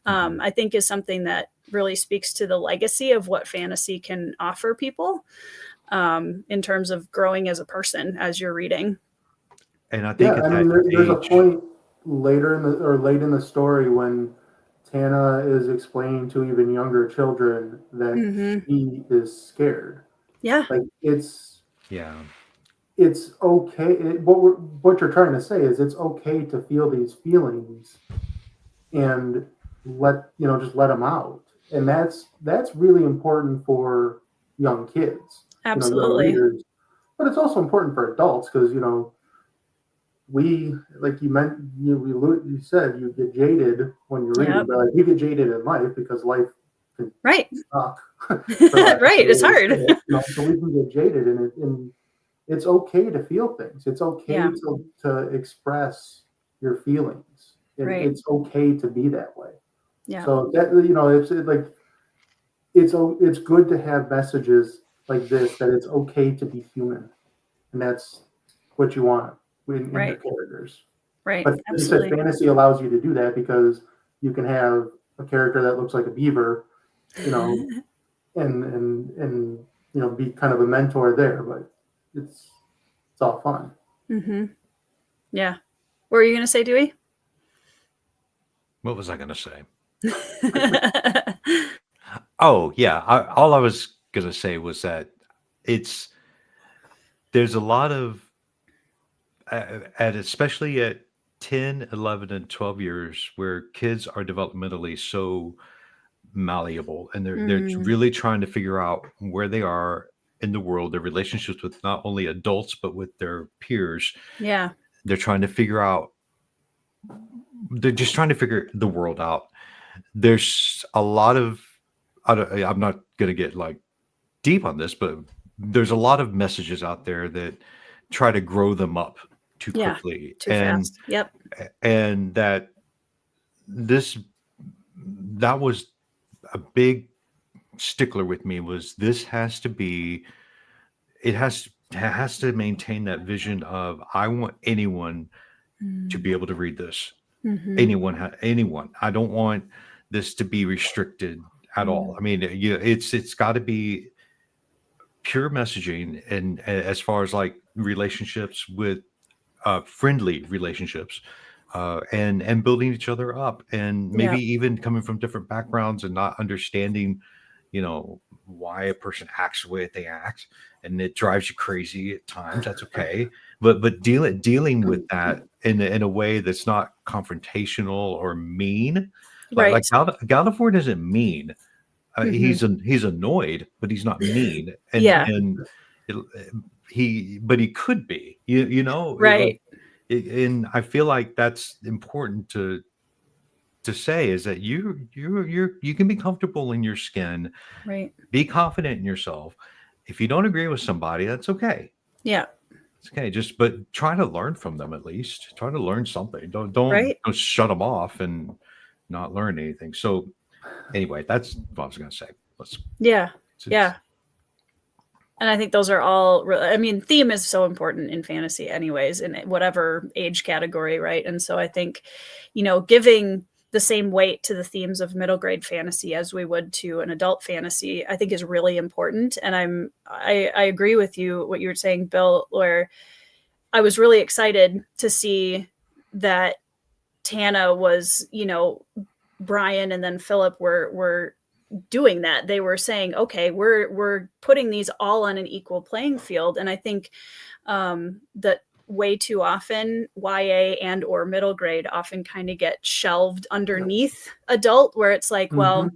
I think is something that really speaks to the legacy of what fantasy can offer people in terms of growing as a person as you're reading. And I think there's a point late in the story when TANNA is explaining to even younger children that she is scared. Yeah. Like, it's okay. What you're trying to say is it's okay to feel these feelings and just let them out. And that's really important for young kids. Absolutely. Young readers. But it's also important for adults, because we, like you said, you get jaded when you're reading, but you get jaded in life because life can suck. Right, it's hard. So we can get jaded, and it's okay to feel things. It's okay to express your feelings. It's okay to be that way. Yeah. So that it's good to have messages like this, that it's okay to be human, and that's what you want in your characters. Right. But you said fantasy allows you to do that, because you can have a character that looks like a beaver, and be kind of a mentor there, but it's all fun. Yeah. What were you going to say, Dewey? What was I going to say? Oh, yeah. All I was going to say was that there's a lot of, especially at 10, 11, and 12 years, where kids are developmentally so malleable, and they're really trying to figure out where they are in the world, their relationships with not only adults but with their peers. Yeah. They're trying to figure out. They're just trying to figure the world out. There's a lot of. I'm not going to get like deep on this, but there's a lot of messages out there that try to grow them up too quickly, too fast. Yep. And that was a big stickler with me. Was this has to be, it has to maintain that vision of, I want anyone to be able to read this. Anyone. I don't want this to be restricted at all. I mean, it's got to be pure messaging, and as far as like relationships with friendly relationships, and building each other up, and maybe even coming from different backgrounds and not understanding, why a person acts the way they act, and it drives you crazy at times. That's okay, but dealing with that in a way that's not confrontational or mean. Like Galliford isn't mean. He's annoyed, but he's not mean. And he could be, right. And I feel like that's important to say, is that you can be comfortable in your skin, right? Be confident in yourself. If you don't agree with somebody, that's okay. Yeah. It's okay. But try to learn from them. At least try to learn something. Don't shut them off and not learn anything. So anyway, that's what I was going to say. Yeah. And I think those are all, theme is so important in fantasy anyways, in whatever age category, right? And so I think, giving the same weight to the themes of middle grade fantasy as we would to an adult fantasy, I think is really important. And I agree with you, what you were saying, Bill, where I was really excited to see that TANNA was, Brian and then Philip were doing that. They were saying, okay, we're putting these all on an equal playing field. And I think that way too often YA and or middle grade often kind of get shelved underneath adult, where it's like, well,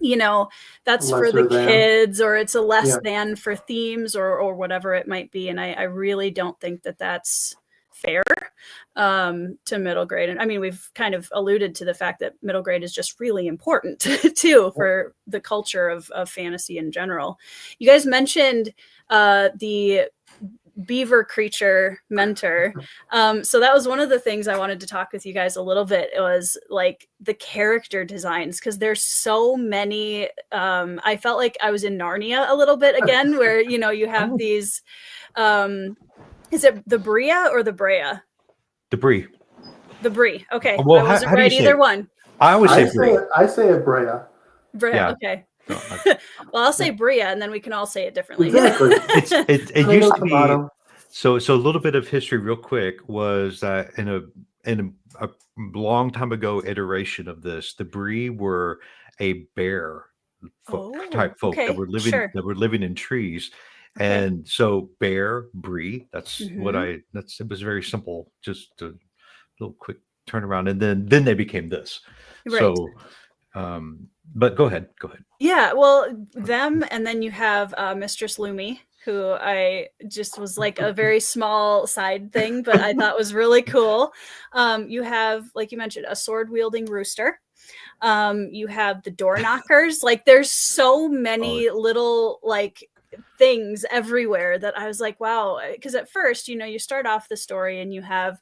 that's lesser for the kids, or it's a less than for themes or whatever it might be. And I really don't think that that's fair to middle grade. And I mean, we've kind of alluded to the fact that middle grade is just really important too for the culture of fantasy in general. You guys mentioned the beaver creature mentor. So that was one of the things I wanted to talk with you guys a little bit. It was like the character designs, because there's so many. I felt like I was in Narnia a little bit again, where you have these. Is it the Bria or the Brea? The Brie. The Brie. Okay. Well, I wasn't right either one. I always say Brie. I say it Brea. Brea. Yeah. Okay. No, well, I'll say Bria, and then we can all say it differently. Exactly. It used to be. So a little bit of history, real quick, was that in a long time ago iteration of this, the Brie were a bear type folk that were living in trees. Okay. And so bear, Brie, that's it was very simple, just a little quick turnaround. And then they became this. Right. So, but go ahead. Yeah, well, them, and then you have Mistress Lumi, who I just was like a very small side thing, but I thought was really cool. You have, like you mentioned, a sword-wielding rooster. You have the door knockers. Like, there's so many little, like, things everywhere that I was like, wow. Because at first, you start off the story and you have,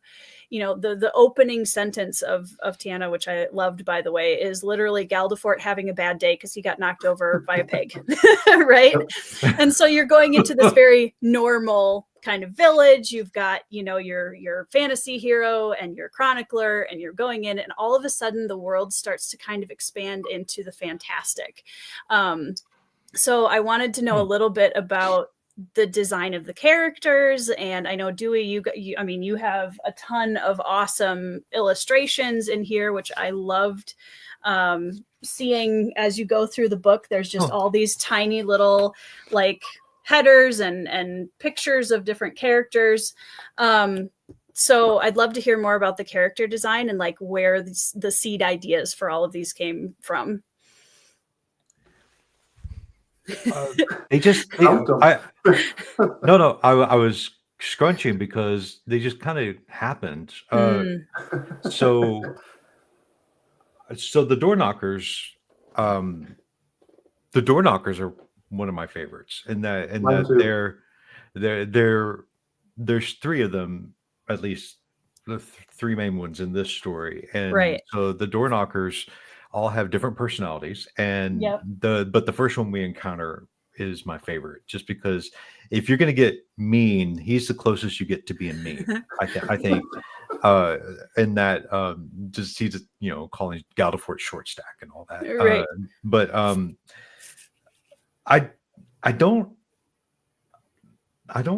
the opening sentence of TANNA, which I loved, by the way, is literally Galdefort having a bad day because he got knocked over by a pig, right? And so you're going into this very normal kind of village. You've got, your fantasy hero and your chronicler, and you're going in, and all of a sudden the world starts to kind of expand into the fantastic. So I wanted to know a little bit about the design of the characters. And I know, Dewey, you have a ton of awesome illustrations in here, which I loved seeing as you go through the book. There's just all these tiny little like headers and pictures of different characters. So I'd love to hear more about the character design and like where the seed ideas for all of these came from. They just Count 'em. no, I was scrunching because they just kind of happened. So the door knockers, um, the door knockers are one of my favorites, and Mine that too. there's three of them at least, the three main ones in this story, and Right. so the door knockers all have different personalities, and Yep. the first one we encounter is my favorite, just because if you're going to get mean, he's the closest you get to being mean. I think and that just he's calling Galdefort short stack and all that. Right. But I I don't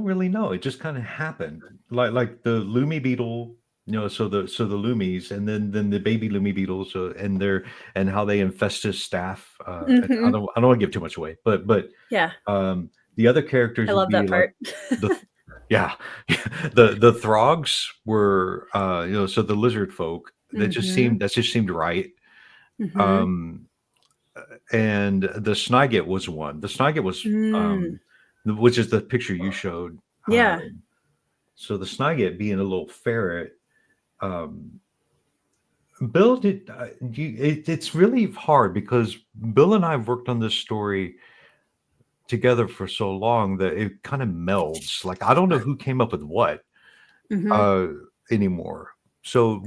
really know. It just kind of happened. Like the Lumi beetle, so the Lumies, and then the baby Lumi beetles, and how they infest his staff. I don't want to give too much away, but Yeah. the other characters I would love be that part. like yeah, the Throgs were so the lizard folk that just seemed right. Um, and the Sniget was one. The Sniget was which is the picture you showed. Yeah. So the Sniget being a little ferret, Bill did. It's really hard because Bill and I have worked on this story together for so long that it kind of melds. Like I don't know who came up with what anymore. So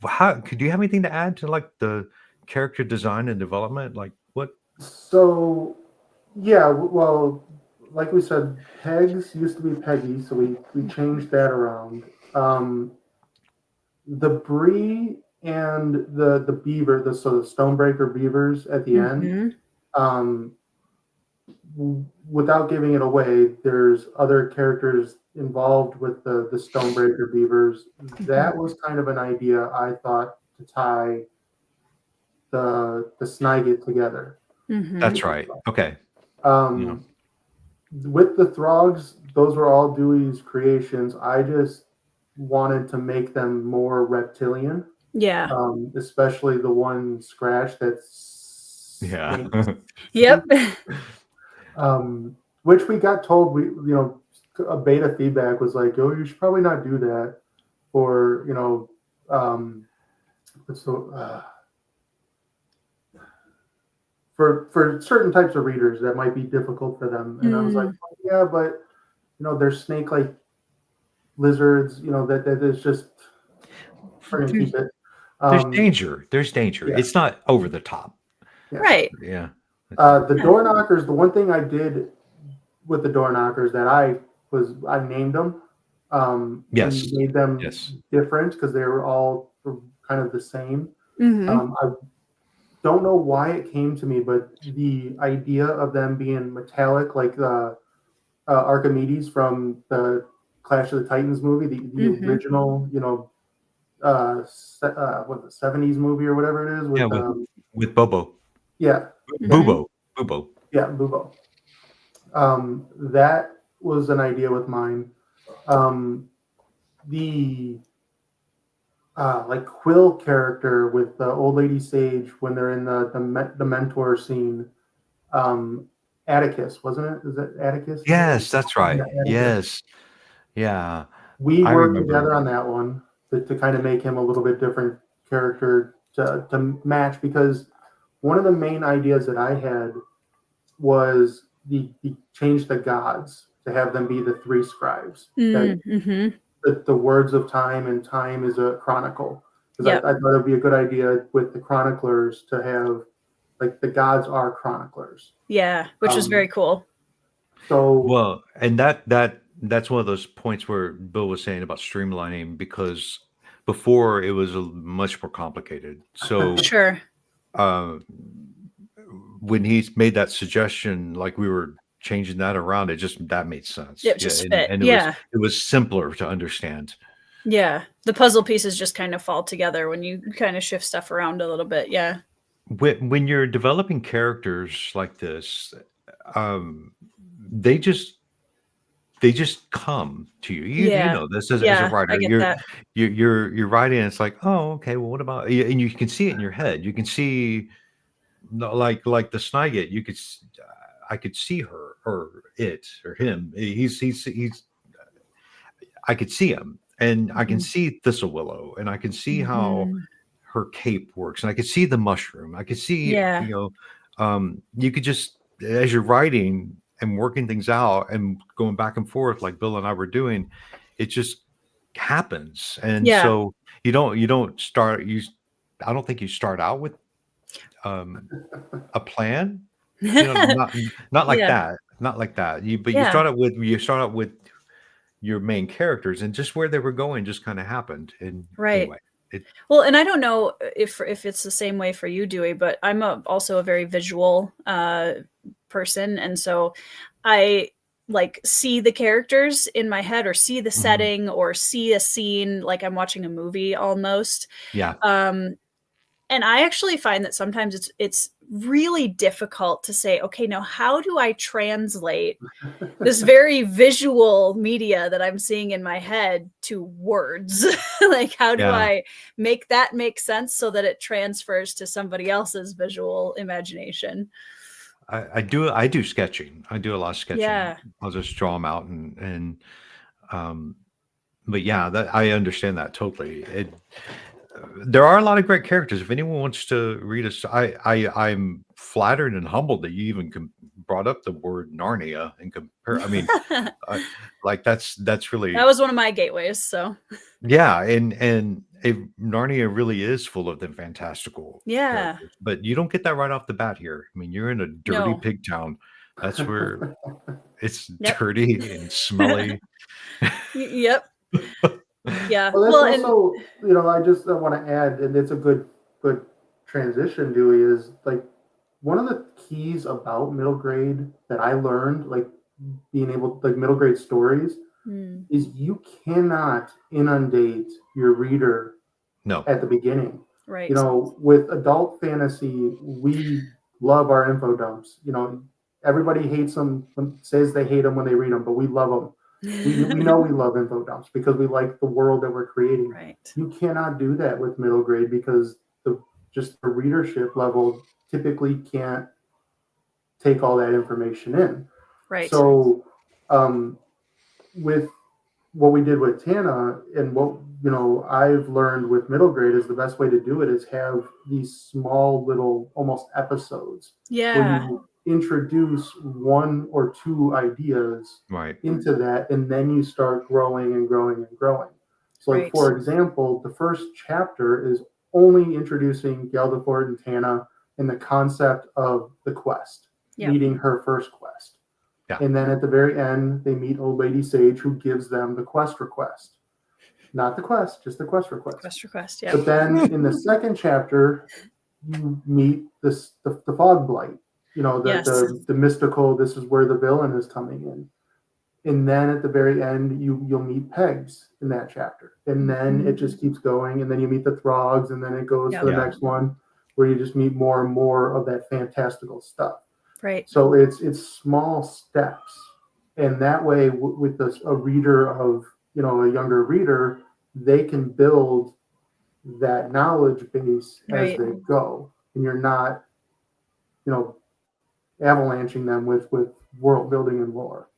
how could you have anything to add to like the character design and development? Like what? So yeah, well, like we said, Pegs used to be Peggy, so we changed that around. The Bree and the beaver, the Stonebreaker beavers at the end. Without giving it away, there's other characters involved with the Stonebreaker beavers. That was kind of an idea I thought to tie the Sniget together. That's right. Okay. With the Throgs, those were all Dewey's creations. I just wanted to make them more reptilian. Yeah. Especially the one Scratch that's Yep. Which we got told a beta feedback was like, oh, you should probably not do that for for certain types of readers that might be difficult for them. And I was like, yeah, but there's snake-like lizards, that is just we're gonna keep it. There's danger. Yeah. It's not over the top. Yeah. Right. Yeah. The door knockers, the one thing I did with the door knockers that I named them. Yes. And made them different because they were all kind of the same. I don't know why it came to me, but the idea of them being metallic, like the Archimedes from the Clash of the Titans movie, the original, what the 70s movie or whatever it is with Bobo. Yeah. Bubo. Yeah, Bubo. That was an idea with mine. The like Quill character with the old lady Sage when they're in the mentor scene. Atticus, wasn't it? Is that Atticus? Yes, that's right. Yeah, yes. Yeah. We worked together on that one to kind of make him a little bit different character to match, because one of the main ideas that I had was the change the gods to have them be the three scribes. The words of time, and time is a chronicle. Because I thought it would be a good idea with the chroniclers to have, like, the gods are chroniclers. Yeah, which is very cool. So well, and that's one of those points where Bill was saying about streamlining, because before it was much more complicated. So sure. When he made that suggestion, like we were changing that around, that made sense. It just fit. And it was simpler to understand. Yeah, the puzzle pieces just kind of fall together when you kind of shift stuff around a little bit. Yeah. When you're developing characters like this, they just come to you. You know this as a writer. You're writing, and it's like, oh, okay, well, what about? And you can see it in your head. You can see, like the Sniget. You could. I could see her or it or him. He's I could see him, and I can see Thistle Willow, and I can see how her cape works, and I could see the mushroom. I could see, Yeah. you could just, as you're writing and working things out and going back and forth like Bill and I were doing, it just happens. And Yeah. so you don't start, I don't think you start out with a plan, not like Yeah. that. You Yeah. you start out with your main characters, and just where they were going just kind of happened. And Right. anyway, Well, and I don't know if it's the same way for you, Dewey, but I'm also a very visual person, and so I like see the characters in my head, or see the setting, or see a scene like I'm watching a movie almost. Yeah. And I actually find that sometimes it's really difficult to say, okay, now how do I translate this very visual media that I'm seeing in my head to words? Like, how do I make that make sense so that it transfers to somebody else's visual imagination? I do sketching. I do a lot of sketching. Yeah. I'll just draw them out but yeah, that I understand that totally. There are a lot of great characters. If anyone wants to read us, I'm flattered and humbled that you even brought up the word Narnia and compare. I mean, like that's really, that was one of my gateways. So yeah, and Narnia really is full of the fantastical characters, but you don't get that right off the bat here. I mean, you're in a dirty pig town. That's where it's dirty and smelly. Yep. Yeah. Well, that's also, I just want to add, and it's a good transition, Dewey, is like one of the keys about middle grade that I learned, like being able to, like middle grade stories, is you cannot inundate your reader at the beginning. Right. With adult fantasy, we love our info dumps. Everybody hates them, says they hate them when they read them, but we love them. We know we love info dumps because we like the world that we're creating. Right. You cannot do that with middle grade because the readership level typically can't take all that information in. Right. So with what we did with TANNA and what I've learned with middle grade is the best way to do it is have these small little almost episodes. Yeah. Where you introduce one or two ideas into that, and then you start growing and growing and growing. So like for example, the first chapter is only introducing Geldefort and TANNA and the concept of the quest, meeting her first quest. And then at the very end, they meet Old Lady Sage, who gives them the quest request. Not the quest, just the quest request. Quest request, yeah. But then in the second chapter, you meet the fog blight. The mystical, this is where the villain is coming in. And then at the very end, you'll meet Pegs in that chapter. And then it just keeps going. And then you meet the Throgs, and then it goes to the next one where you just meet more and more of that fantastical stuff. Right. So it's small steps. And that way, with a reader of, a younger reader, they can build that knowledge base as they go. And you're not, avalanching them with world building and lore.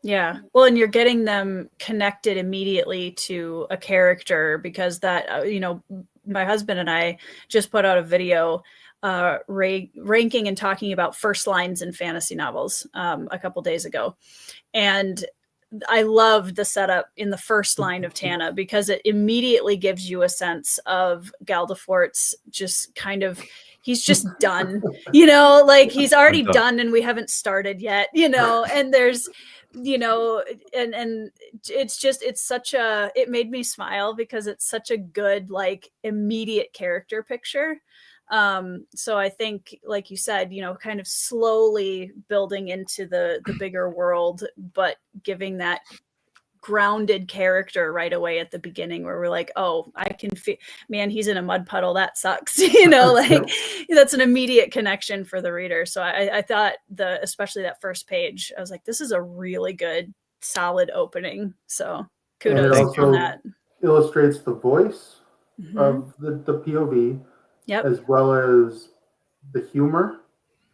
Yeah. Well, and you're getting them connected immediately to a character because that, my husband and I just put out a video ranking and talking about first lines in fantasy novels a couple days ago. And I loved the setup in the first line of TANNA because it immediately gives you a sense of Geldefort's just kind of, he's just done, like he's already done and we haven't started yet, and there's, and it made me smile because it's such a good, like immediate character picture. So I think, like you said, kind of slowly building into the bigger world, but giving that grounded character right away at the beginning where we're like, oh, I can feel, man, he's in a mud puddle. That sucks. Like that's an immediate connection for the reader. So I thought especially that first page, I was like, this is a really good, solid opening. So kudos on that. Illustrates the voice of the POV. Yep. As well as the humor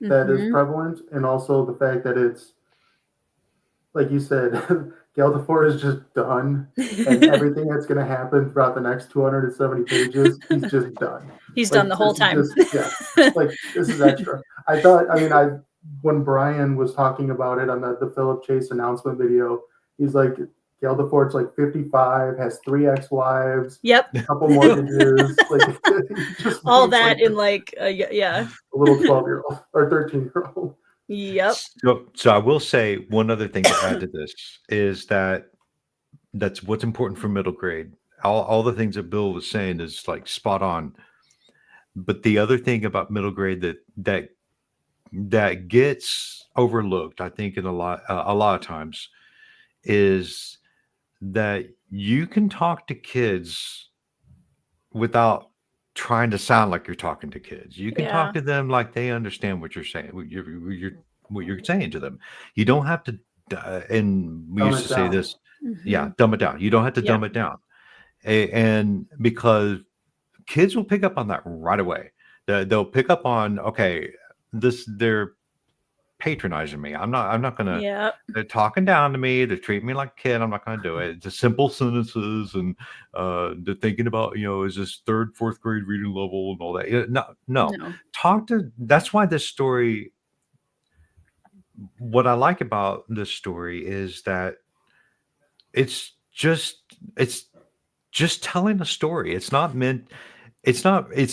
that is prevalent, and also the fact that it's, like you said, Gelderford is just done, and everything that's going to happen throughout the next 270 pages, he's just done. He's done the whole time. Like, this is extra. I thought, when Brian was talking about it on the Philip Chase announcement video, he's like, Gelderford's like 55, has 3 ex-wives, yep, a couple mortgages, like all that in like a little 12-year-old or 13-year-old. Yep. So I will say one other thing to add to this is that's what's important for middle grade. All the things that Bill was saying is like spot on. But the other thing about middle grade that gets overlooked, I think, in a lot of times, is that you can talk to kids without trying to sound like you're talking to kids. You can talk to them like they understand what you're saying, what you're saying to them. You don't have to, and we used to say this, dumb it down. You don't have to dumb it down. And because kids will pick up on that right away. They'll pick up on, okay, they're patronizing me. I'm not gonna, they're talking down to me, they're treating me like a kid. I'm not gonna do it. It's just simple sentences, and they're thinking about, is this 3rd, 4th grade reading level and all that. No. That's why this story, what I like about this story is that it's just telling a story. It's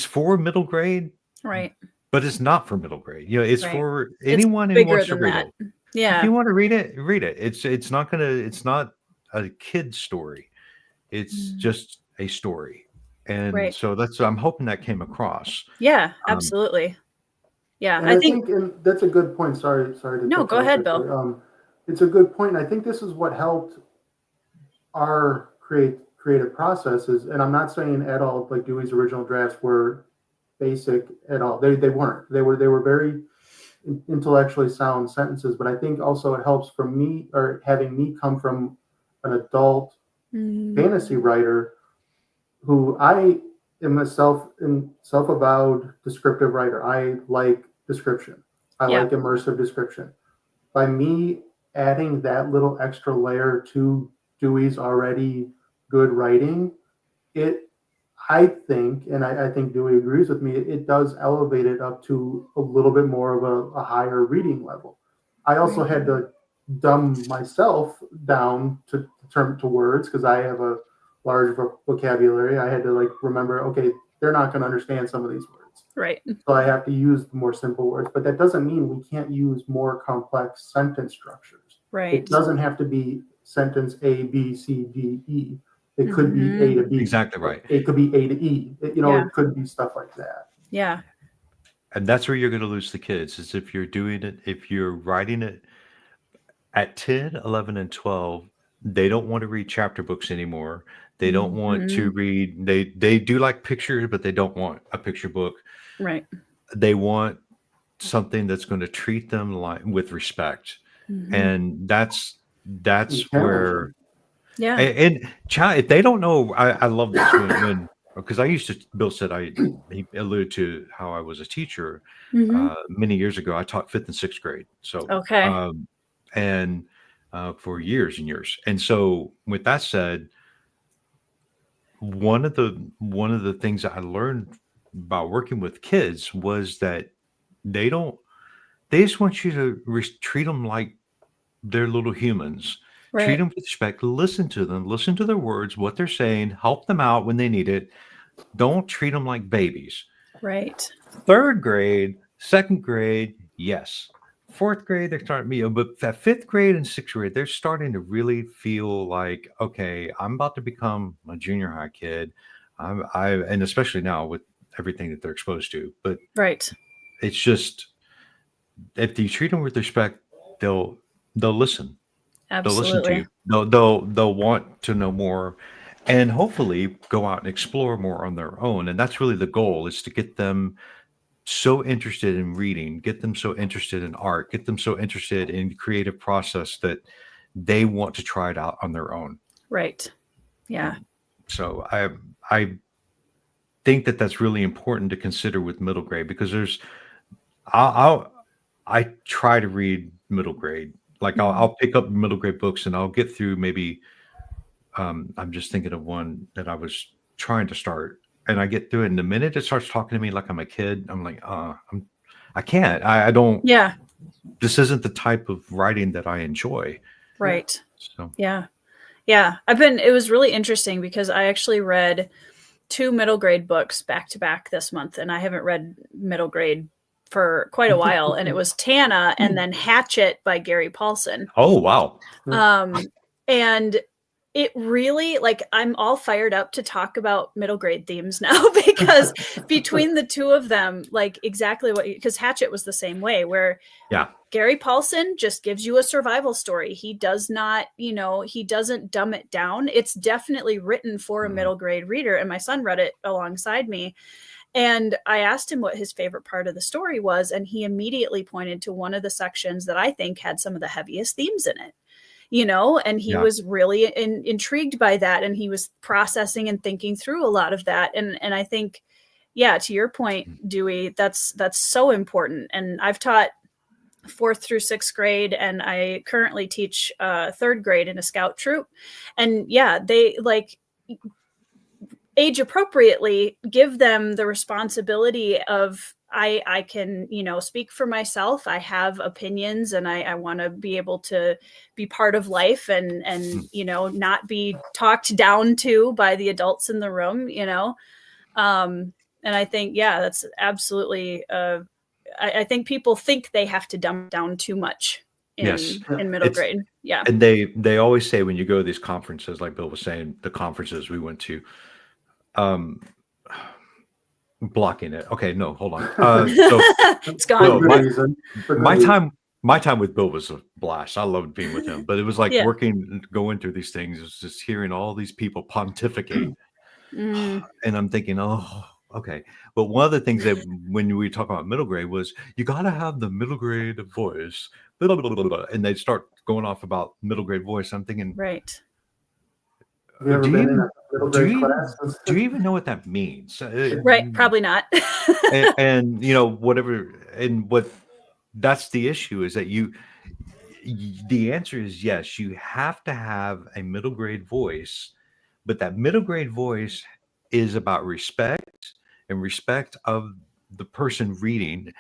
for middle grade, right? But it's not for middle grade. It's for anyone who wants to read it. Yeah. If you want to read it, read it. It's not a kid's story. It's just a story. And so I'm hoping that came across. Yeah, absolutely. And I think and that's a good point. Sorry to no, go ahead, Bill. It's a good point. And I think this is what helped our creative processes. And I'm not saying at all like Dewey's original drafts were basic at all. They weren't. They were very intellectually sound sentences. But I think also it helps for me, or having me come from an adult fantasy writer, who I am a self-avowed descriptive writer. I like description. I like immersive description. By me adding that little extra layer to Dewey's already good writing, I think, and I think Dewey agrees with me, it does elevate it up to a little bit more of a higher reading level. I also had to dumb myself down to words, because I have a large vocabulary. I had to remember, okay, they're not going to understand some of these words. Right. So I have to use more simple words, but that doesn't mean we can't use more complex sentence structures. Right. It doesn't have to be sentence A, B, C, D, E. It could be A to B. Exactly right. It could be A to E. It could be stuff like that. Yeah. And that's where you're going to lose the kids, is if you're doing it, if you're writing it at 10, 11, and 12, they don't want to read chapter books anymore. They don't want to read, they do like pictures, but they don't want a picture book. Right. They want something that's going to treat them with respect. And that's where, and if they don't know, I love this when because I used to, Bill said, he alluded to how I was a teacher many years ago. I taught 5th and 6th grade. So, and for years and years. And so with that said, one of the things that I learned about working with kids was that they just want you to treat them like they're little humans. Right. Treat them with respect. Listen to them. Listen to their words, what they're saying. Help them out when they need it. Don't treat them like babies. Right. 3rd grade, 2nd grade, yes. 4th grade, they're starting, but that 5th grade and 6th grade, they're starting to really feel like, okay, I'm about to become a junior high kid. And especially now with everything that they're exposed to. But it's just, if you treat them with respect, they'll listen. Absolutely. They'll listen to you. They'll want to know more, and hopefully go out and explore more on their own. And that's really the goal, is to get them so interested in reading, get them so interested in art, get them so interested in creative process that they want to try it out on their own. Right. Yeah. So I think that that's really important to consider with middle grade, because I try to read middle grade. Like I'll pick up middle grade books and I'll get through maybe. I'm just thinking of one that I was trying to start, and I get through it, and the minute it starts talking to me like I'm a kid, I'm like, I can't. I don't. Yeah. This isn't the type of writing that I enjoy. Right. So Yeah. Yeah. It was really interesting because I actually read 2 middle grade books back to back this month, and I haven't read middle grade for quite a while. And it was TANNA and then Hatchet by Gary Paulson. oh wow. And it really, like, I'm all fired up to talk about middle grade themes now because between the two of them, like exactly because Hatchet was the same way, where Gary Paulson just gives you a survival story. He does not, he doesn't dumb it down. It's definitely written for a middle grade reader. And my son read it alongside me. And I asked him what his favorite part of the story was. And he immediately pointed to one of the sections that I think had some of the heaviest themes in it. And he was really intrigued by that. And he was processing and thinking through a lot of that. And I think, to your point, Dewey, that's so important. And I've taught 4th through 6th grade, and I currently teach 3rd grade in a scout troop. And they like age appropriately give them the responsibility of, I can, speak for myself. I have opinions, and I want to be able to be part of life and not be talked down to by the adults in the room, And I think, that's absolutely, I think people think they have to dumb down too much in middle grade. Yeah. And they always say when you go to these conferences, like Bill was saying, the conferences we went to, blocking it. Okay, no, hold on. So it's gone. My time with Bill was a blast. I loved being with him, but it was like going through these things. It was just hearing all these people pontificate, and I'm thinking, oh, okay. But one of the things that when we talk about middle grade was you got to have the middle grade voice, blah, blah, blah, blah, and they start going off about middle grade voice. I'm thinking, right. Do you even know what that means? Right. Probably not. and whatever. And what that's the issue is that the answer is yes, you have to have a middle grade voice, but that middle grade voice is about respect and respect of the person reading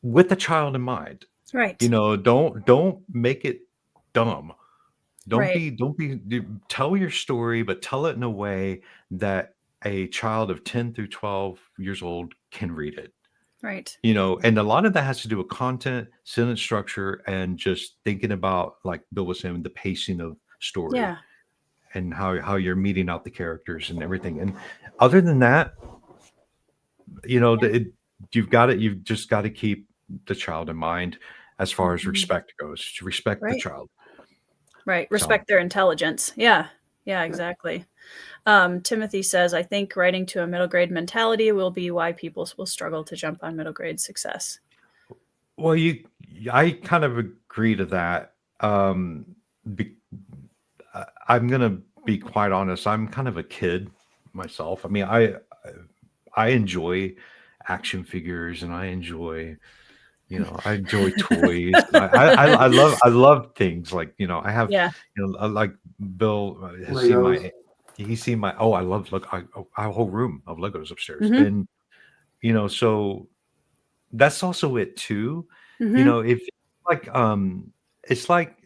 with the child in mind. Right. Don't make it dumb. Don't be tell your story, but tell it in a way that a child of 10 through 12 years old can read it. Right. And a lot of that has to do with content, sentence structure, and just thinking about, like Bill was saying, the pacing of story. Yeah. And how you're meeting out the characters and everything. And other than that, you've just got to keep the child in mind as far as respect goes. To respect the child. Right. Respect their intelligence. Yeah. Yeah, exactly. Timothy says, I think writing to a middle grade mentality will be why people will struggle to jump on middle grade success. Well, I kind of agree to that. I'm going to be quite honest. I'm kind of a kid myself. I mean, I enjoy action figures, and I enjoy toys. I love things like, I have, like Bill has seen my, I love, a whole room of Legos upstairs. And, so that's also it too. If like, it's like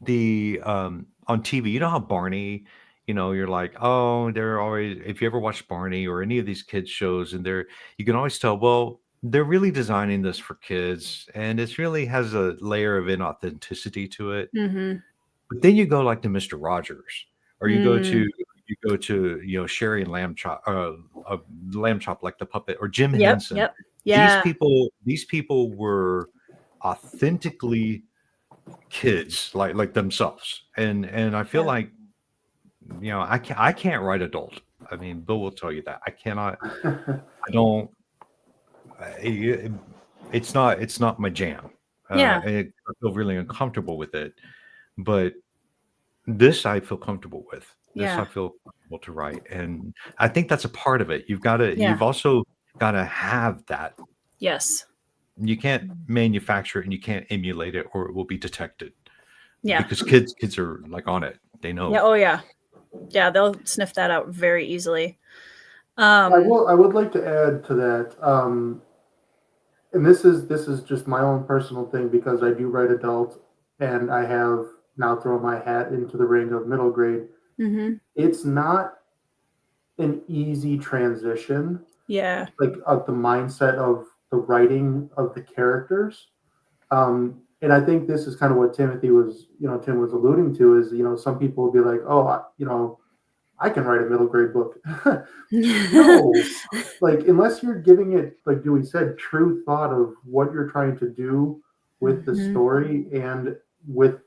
the, on TV, how Barney, you're like, oh, they're always, if you ever watch Barney or any of these kids shows, and you can always tell, well, they're really designing this for kids, and it really has a layer of inauthenticity to it. But then you go like to Mr. Rogers, or you go to Sherry and Lamb Chop, like the puppet, or Jim Henson. Yep. Yeah. These people were authentically kids, like themselves, and I feel like I can't write adult. I mean, Bill will tell you that I cannot. I don't. It's not my jam. I feel really uncomfortable with it, but this I feel comfortable with. This I feel comfortable to write, and I think that's a part of it. You've also got to have that. Yes. manufacture it and you can't emulate it, or it will be detected. Yeah. Because kids are like on it. They know. Yeah. Oh yeah. Yeah. They'll sniff that out very easily. I would like to add to that. And this is just my own personal thing, because I do write adult, and I have now thrown my hat into the ring of middle grade. Mm-hmm. It's not an easy transition. Yeah. Like of the mindset of the writing of the characters. And I think this is kind of what Tim was alluding to, is, some people will be like, oh, I can write a middle grade book. No, like, unless you're giving it, like Dewey said, true thought of what you're trying to do with the story, and with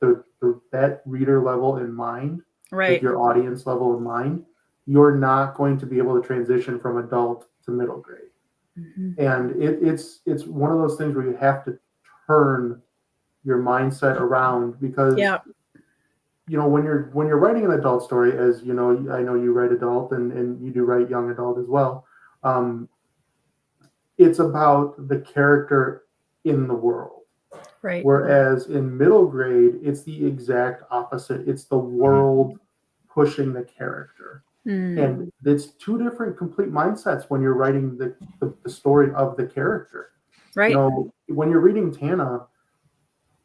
that reader level in mind, Right. with your audience level in mind, you're not going to be able to transition from adult to middle grade. And it's one of those things where you have to turn your mindset around, because when you're writing an adult story, as you know, I know you write adult, and you do write young adult as well. It's about the character in the world. Right. Whereas in middle grade, it's the exact opposite. It's the world pushing the character. And it's two different complete mindsets when you're writing the story of the character. Right. When you're reading TANNA,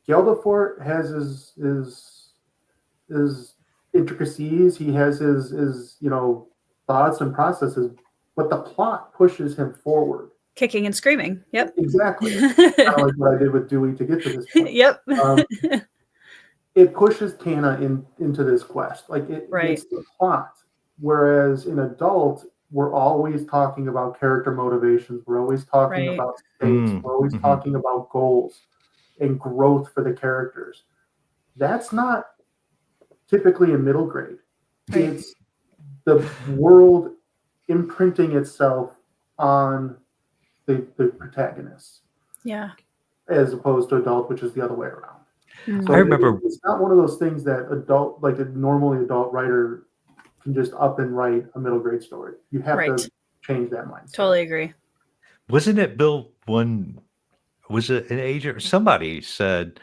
Geldefort has his intricacies, he has his thoughts and processes, but the plot pushes him forward. Kicking and screaming. Yep. Exactly. Kind of like what I did with Dewey to get to this point. Yep. It pushes TANNA into this quest. Like it's the plot. Whereas in adult, we're always talking about character motivations. We're always talking about stakes. We're always talking about goals and growth for the characters. That's not typically in middle grade. Right. It's the world imprinting itself on the protagonist. Yeah. As opposed to adult, which is the other way around. So I remember it's not one of those things that a normally adult writer can just up and write a middle grade story. You have to change that mindset. Totally agree. Wasn't it Bill? Was it an agent or somebody said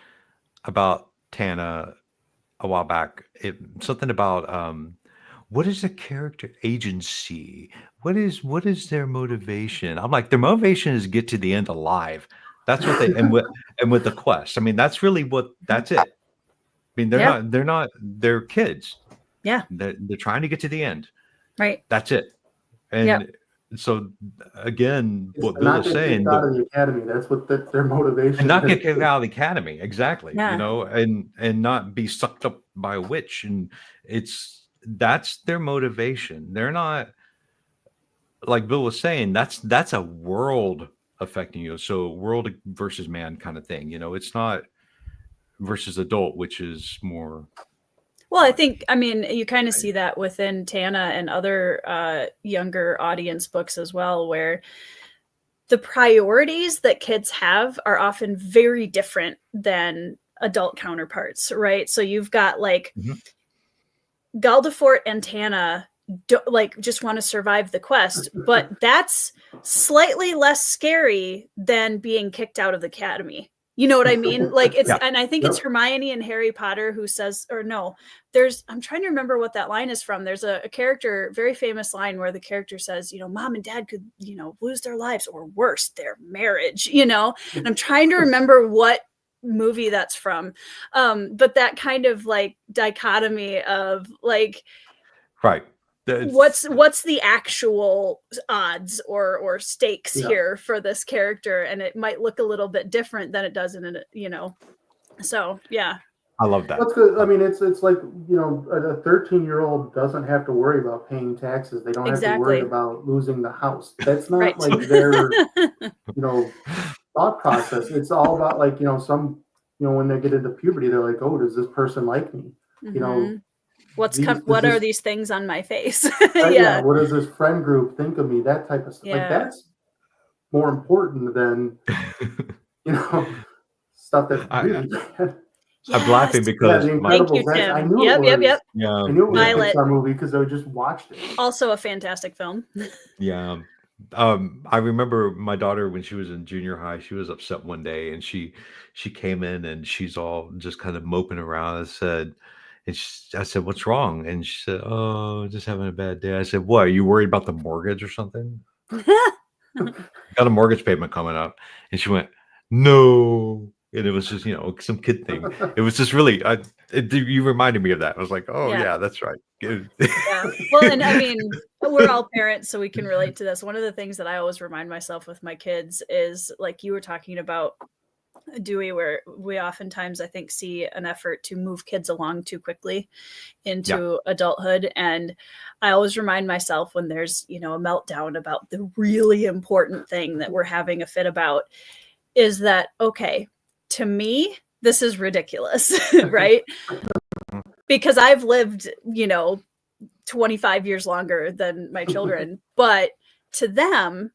about TANNA a while back? Something about what is a character agency? What is their motivation? I'm like, their motivation is get to the end alive. That's what they and with the quest. I mean, that's really that's it. I mean, they're kids. Yeah. They're trying to get to the end. Right. That's it. And so again, what Bill is saying, out of the academy, that's what their motivation. And not get kicked out of the academy, exactly. And not be sucked up by a witch. And that's their motivation. They're not, like Bill was saying, that's a world affecting you. So world versus man kind of thing. It's not versus adult, which is more. Well, I mean, you kind of see that within TANNA and other younger audience books as well, where the priorities that kids have are often very different than adult counterparts, right? So you've got like Geldefort and TANNA just want to survive the quest, but that's slightly less scary than being kicked out of the academy. You know what I mean? Like and I think it's Hermione and Harry Potter who says, or no, I'm trying to remember what that line is from. There's a character, very famous line where the character says, mom and dad could, lose their lives, or worse, their marriage, and I'm trying to remember what movie that's from. But that kind of like dichotomy of like, what's the actual odds or stakes here for this character, and it might look a little bit different than it does in so I love that. That's good. I mean, it's like a 13-year-old doesn't have to worry about paying taxes. They don't have to worry about losing the house. That's not like their thought process. It's all about like some when they get into puberty, they're like, oh, does this person like me? What are these things on my face? What does this friend group think of me? That type of stuff. Like that's more important than stuff that's really bad. I'm laughing because thank you, Tim. I knew it was. Yeah. I knew it was a Pixar movie because I just watched it. Also a fantastic film. Yeah. I remember my daughter when she was in junior high, she was upset one day and she came in and she's all just kind of moping around. I said, "What's wrong?" And she said, "Oh, just having a bad day." I said, "What? Are you worried about the mortgage or something? Got a mortgage payment coming up?" And she went, "No." And it was just, some kid thing. It was just really, you reminded me of that. I was like, "Oh Yeah. yeah, that's right." Good. Yeah. Well, and I mean, we're all parents, so we can relate to this. One of the things that I always remind myself with my kids is, like you were talking about, Dewey, where we oftentimes, I think, see an effort to move kids along too quickly Yeah. into adulthood. And I always remind myself when there's, a meltdown about the really important thing that we're having a fit about, is that, okay, to me, this is ridiculous, right? Because I've lived, 25 years longer than my children, but to them,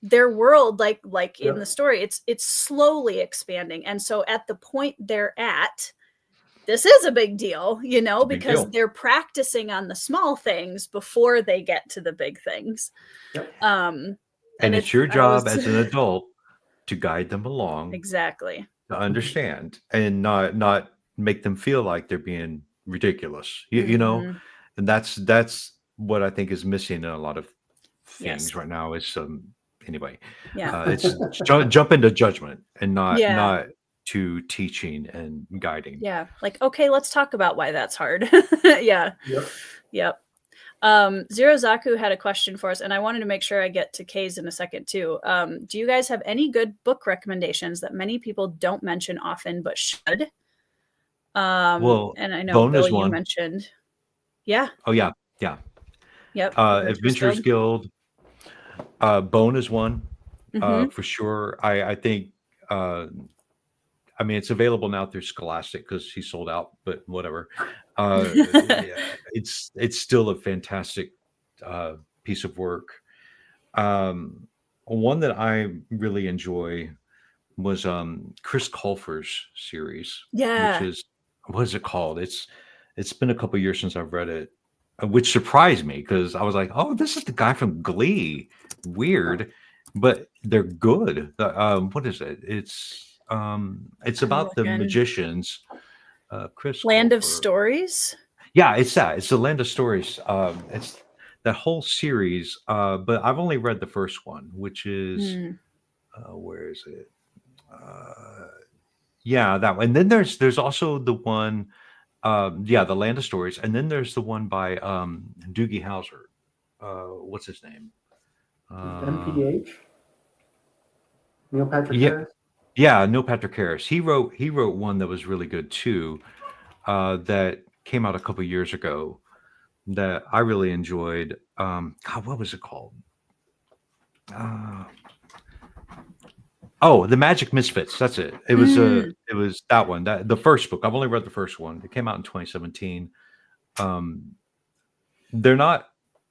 their world, like in Yep. the story, it's slowly expanding. And so at the point they're at, this is a big deal, Big because deal. they're practicing on the small things before they get to the big things. Yep. And And it's your I always job as an adult to guide them along, exactly. to understand, and not make them feel like they're being ridiculous. You know, Mhm. and that's what I think is missing in a lot of Yes. things right now. Is anyway, Yeah. it's jump into judgment and not Yeah. to teaching and guiding. Yeah. Like, okay, let's talk about why that's hard. Yeah. Yep. Yep. Zero Zaku had a question for us, and I wanted to make sure I get to K's in a second too. Do you guys have any good book recommendations that many people don't mention often but should? Well, And I know, Bone Bill, is you one. mentioned. Yeah. Oh yeah. Yep. Adventures Guild. Bone is one. Mhm. For sure. I think I mean, it's available now through Scholastic because he sold out, but whatever. Yeah, it's still a fantastic piece of work. One that I really enjoy was Chris Colfer's series, which Yeah. is, what is it called? It's been a couple years since I've read it, which surprised me because I was like, oh, this is the guy from Glee. Weird, but they're good. What is it? It's I'm about the looking. magicians. Chris Land of Colfer. Stories. Yeah, it's that. It's the Land of Stories. It's that whole series. But I've only read the first one, which is Hmm. where is it? Yeah, that one. And then there's also the one, yeah, the Land of Stories, and then there's the one by Doogie Howser. What's his name? NPH. Neil Patrick Yeah, Harris. yeah, Neil Patrick Harris. He wrote one that was really good too. That came out a couple years ago that I really enjoyed. God, what was it called? Oh, The Magic Misfits. That's it. It was that one. That the first book. I've only read the first one. It came out in 2017. They're not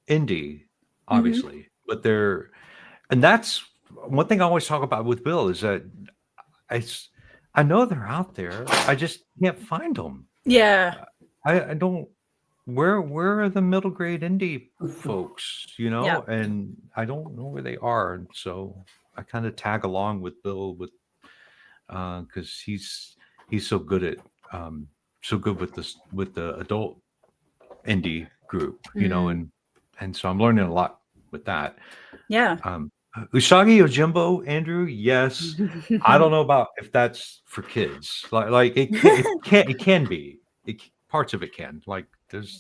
indie, obviously, but and that's one thing I always talk about with Bill is that I know they're out there. I just can't find them. Yeah. I don't. Where are the middle grade indie folks? Yeah. And I don't know where they are. And so I kind of tag along with Bill because he's so good at so good with the adult indie group, and so I'm learning a lot with that. Yeah. Usagi Yojimbo, Andrew, yes. I don't know about if that's for kids. Like it can be. Parts of it can. Like it's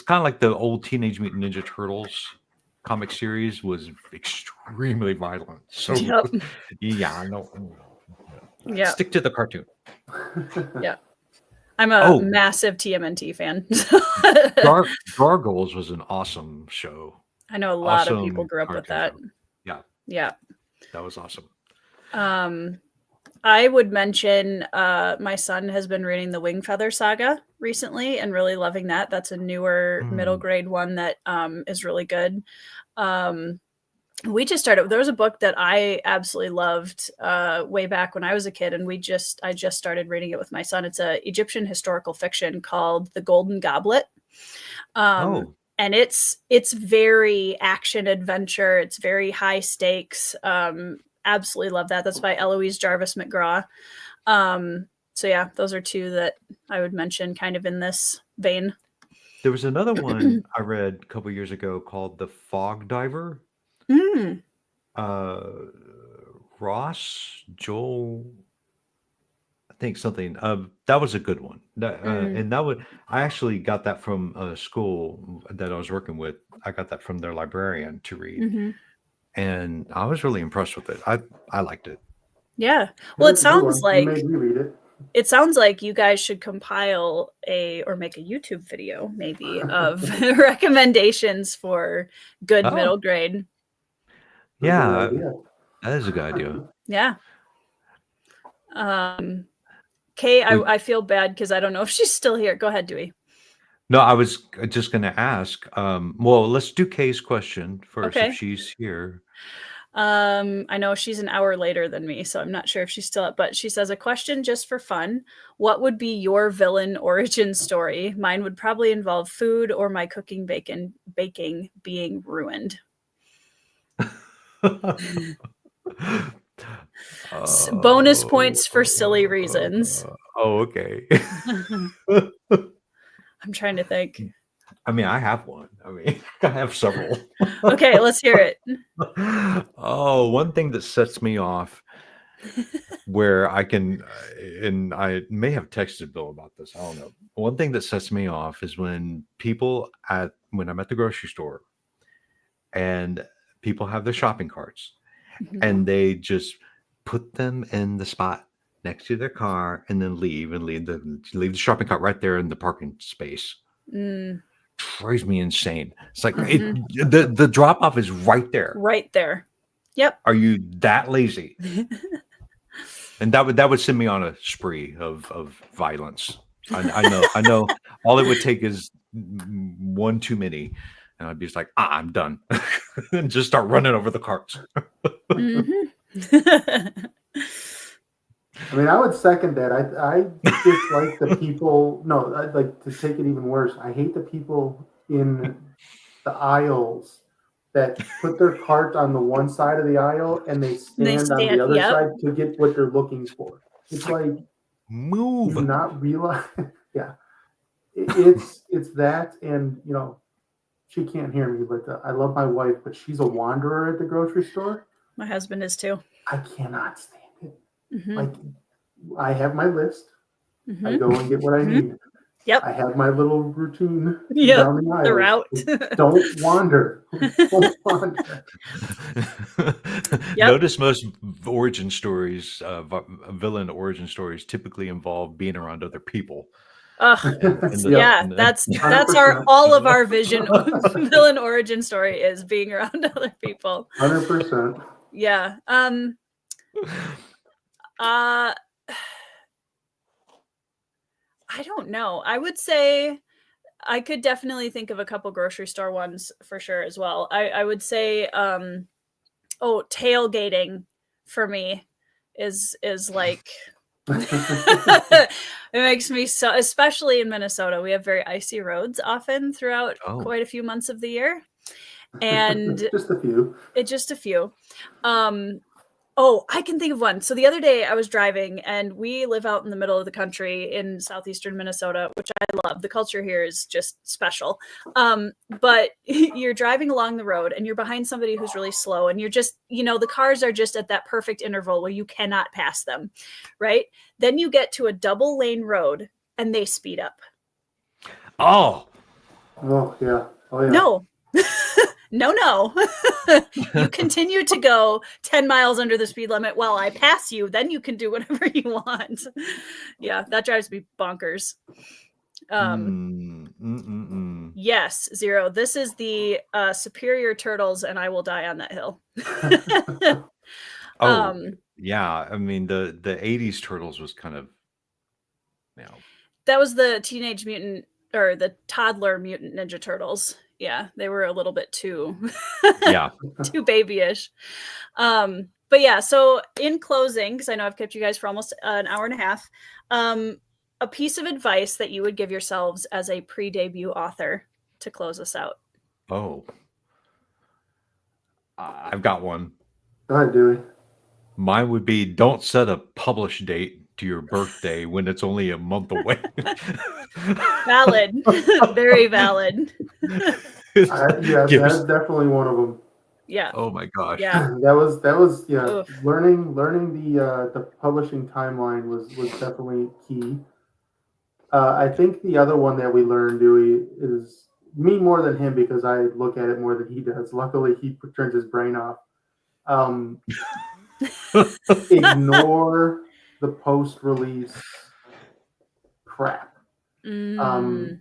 kind of like the old Teenage Mutant Ninja Turtles comic series was extremely violent. So Yep. yeah, no. Yeah. Stick to the cartoon. Yeah. I'm a massive TMNT fan. Gargoyles was an awesome show. I know a lot of people grew up with that. Show. Yeah. Yeah. That was awesome. I would mention my son has been reading the Wing Feather Saga recently and really loving that. That's a newer middle grade one that is really good. We just started. There was a book that I absolutely loved way back when I was a kid, and I just started reading it with my son. It's a Egyptian historical fiction called The Golden Goblet. and it's very action adventure. It's very high stakes. Absolutely love that. That's by Eloise Jarvis McGraw. So yeah, those are two that I would mention kind of in this vein. There was another one I read a couple years ago called The Fog Diver. Mm. Ross Joel, I think something. That was a good one. And I actually got that from a school that I was working with. I got that from their librarian to read, Mm-hmm. and I was really impressed with it. I liked it. Yeah. Well, it sounds like you made me read it. It sounds like you guys should compile or make a YouTube video maybe of recommendations for good middle grade. Yeah, that is a good idea. Yeah. Kay, I feel bad because I don't know if she's still here. Go ahead, Dewey. No, I was just going to ask. Well, let's do Kay's question first Okay. if she's here. I know she's an hour later than me, so I'm not sure if she's still up, but she says, a question just for fun. What would be your villain origin story? Mine would probably involve food or my cooking baking being ruined. Bonus points for silly reasons. Oh, okay. I'm trying to think. I mean, I have one. I mean, I have several. Okay, let's hear it. Oh, one thing that sets me off where I can, and I may have texted Bill about this. I don't know. One thing that sets me off is when when I'm at the grocery store and people have their shopping carts and they just put them in the spot next to their car and then leave the shopping cart right there in the parking space. Drives me insane. It's like the drop off is right there. Right there. Yep. Are you that lazy? And that would send me on a spree of violence. I know. All it would take is one too many, and I'd be just like, I'm done, and just start running over the carts. I mean, I would second that. I dislike the people. No, I'd like to take it even worse. I hate the people in the aisles that put their cart on the one side of the aisle and they stand on the other side to get what they're looking for. It's like move. Do you not realize? Yeah, it's that, and you know, she can't hear me, but I love my wife, but she's a wanderer at the grocery store. My husband is too. I cannot stand it. Like, I have my list. I go and get what I need. Yep. I have my little routine down the aisle. The route. Don't wander. Don't wander. Notice most origin stories, villain origin stories, typically involve being around other people. That's all of our villain origin story is being around other people. 100%. Yeah. I don't know. I would say I could definitely think of a couple grocery store ones for sure as well. I would say, tailgating for me is like, it makes me so, especially in Minnesota, we have very icy roads often throughout quite a few months of the year. And just a few. I can think of one. So the other day I was driving and we live out in the middle of the country in southeastern Minnesota, which I love. The culture here is just special. But you're driving along the road and you're behind somebody who's really slow and you're just, the cars are just at that perfect interval where you cannot pass them, right? Then you get to a double lane road and they speed up. Oh, yeah. No. No. You continue to go 10 miles under the speed limit while I pass you. Then you can do whatever you want. Yeah, that drives me bonkers. Yes, Zero. This is the Superior Turtles, and I will die on that hill. Yeah. I mean, the 80s Turtles was kind of, that was the Teenage Mutant or the Toddler Mutant Ninja Turtles. Yeah, they were a little bit too babyish. But yeah, so in closing, because I know I've kept you guys for almost an hour and a half, a piece of advice that you would give yourselves as a pre-debut author to close us out. Oh, I've got one. Go ahead, Dewey. Mine would be don't set a publish date to your birthday when it's only a month away. Valid. Very valid. Yeah, Give that's us- definitely one of them. Yeah. oh my gosh. Yeah. That was yeah. Oof. Learning the publishing timeline was definitely key. I think the other one that we learned, Dewey, is me more than him because I look at it more than he does. Luckily, he turns his brain off. Ignore the post-release crap. Mm.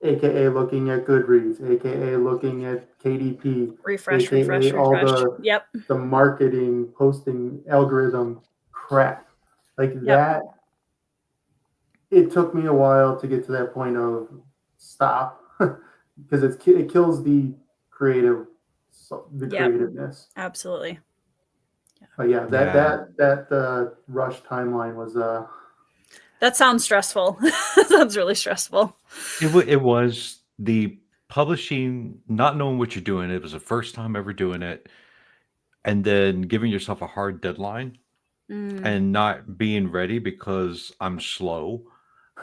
AKA looking at Goodreads, AKA looking at KDP, Refresh, AKA refresh, all refresh. Yep. the marketing, posting algorithm crap. Like Yep. that, it took me a while to get to that point of stop because it kills the creativeness. Absolutely. But yeah, that rush timeline was That sounds stressful. Sounds really stressful. It was the publishing, not knowing what you're doing. It was the first time ever doing it, and then giving yourself a hard deadline and not being ready because I'm slow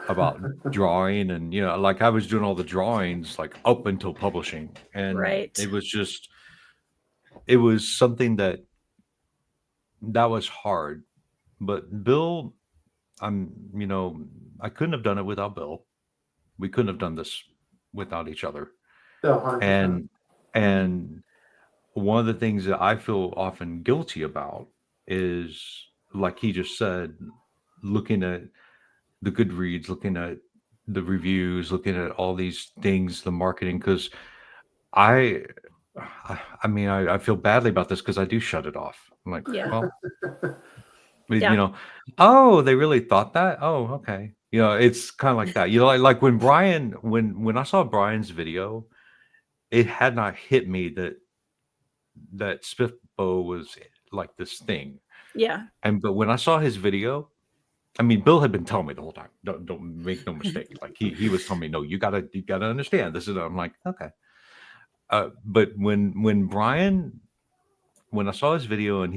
about drawing, and like I was doing all the drawings like up until publishing, and Right. it was something that was hard. But Bill, I couldn't have done it without Bill. We couldn't have done this without each other. 100%. And one of the things that I feel often guilty about is, like he just said, looking at the Goodreads, looking at the reviews, looking at all these things, the marketing, because I feel badly about this because I do shut it off. I'm like, Yeah. well, Yeah. oh, they really thought that. Oh, okay. It's kind of like that. Like when Brian, when I saw Brian's video, it had not hit me that SPFBO was like this thing. Yeah. But when I saw his video, I mean, Bill had been telling me the whole time. Don't make no mistake. Like he was telling me, no, you gotta understand. This is. I'm like, okay. But when Brian, when I saw his video and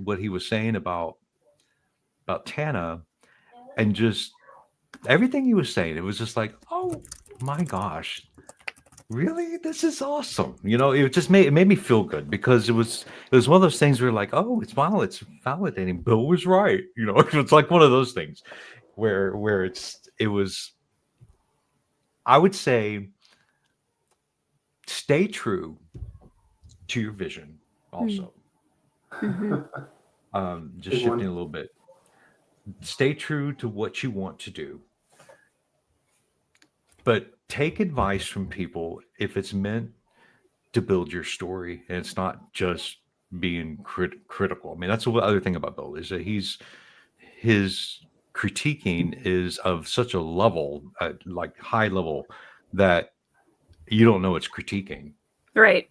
what he was saying about TANNA, and just everything he was saying, it was just like, oh my gosh, really, this is awesome. It just made me feel good because it was one of those things where like, oh, it's validating. Bill was right. It's like one of those things where it was. I would say, stay true to your vision. Also, just shifting a little bit. Stay true to what you want to do, but take advice from people if it's meant to build your story and it's not just being critical. I mean, that's the other thing about Bill is that his critiquing is of such a level, like high level, that you don't know it's critiquing. Right.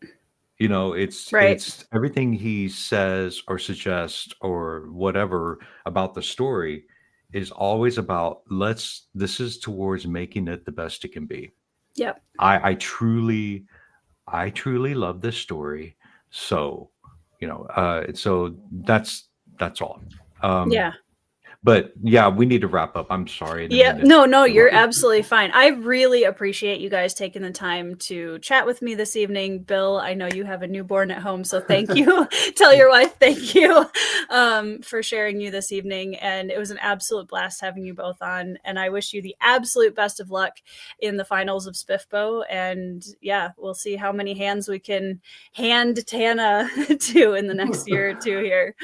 It's everything he says or suggests or whatever about the story is always about this is towards making it the best it can be. Yep. I truly love this story. So, so that's all. Yeah. But yeah, we need to wrap up. I'm sorry. Yeah, no, you're absolutely fine. I really appreciate you guys taking the time to chat with me this evening. Bill, I know you have a newborn at home, so thank you. Tell your wife thank you for sharing you this evening. And it was an absolute blast having you both on. And I wish you the absolute best of luck in the finals of SPFBO. And yeah, we'll see how many hands we can hand TANNA to in the next year or two here.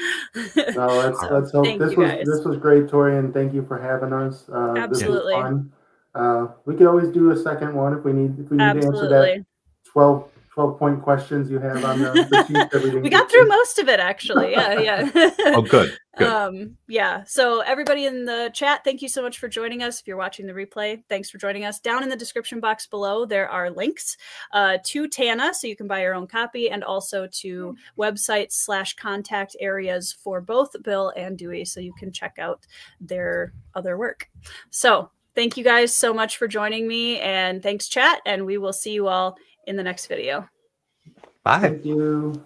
No, let's hope this was great, Tori, and thank you for having us. Absolutely. This was fun. We could always do a second one if we need to answer that 12-point questions you have on the sheet. We got through most of it, actually. Yeah. Oh, good. Yeah. So everybody in the chat, thank you so much for joining us. If you're watching the replay, thanks for joining us. Down in the description box below, there are links to TANNA, so you can buy your own copy, and also to websites / contact areas for both Bill and Dewey, so you can check out their other work. So thank you guys so much for joining me, and thanks, chat, and we will see you all in the next video. Bye. Thank you.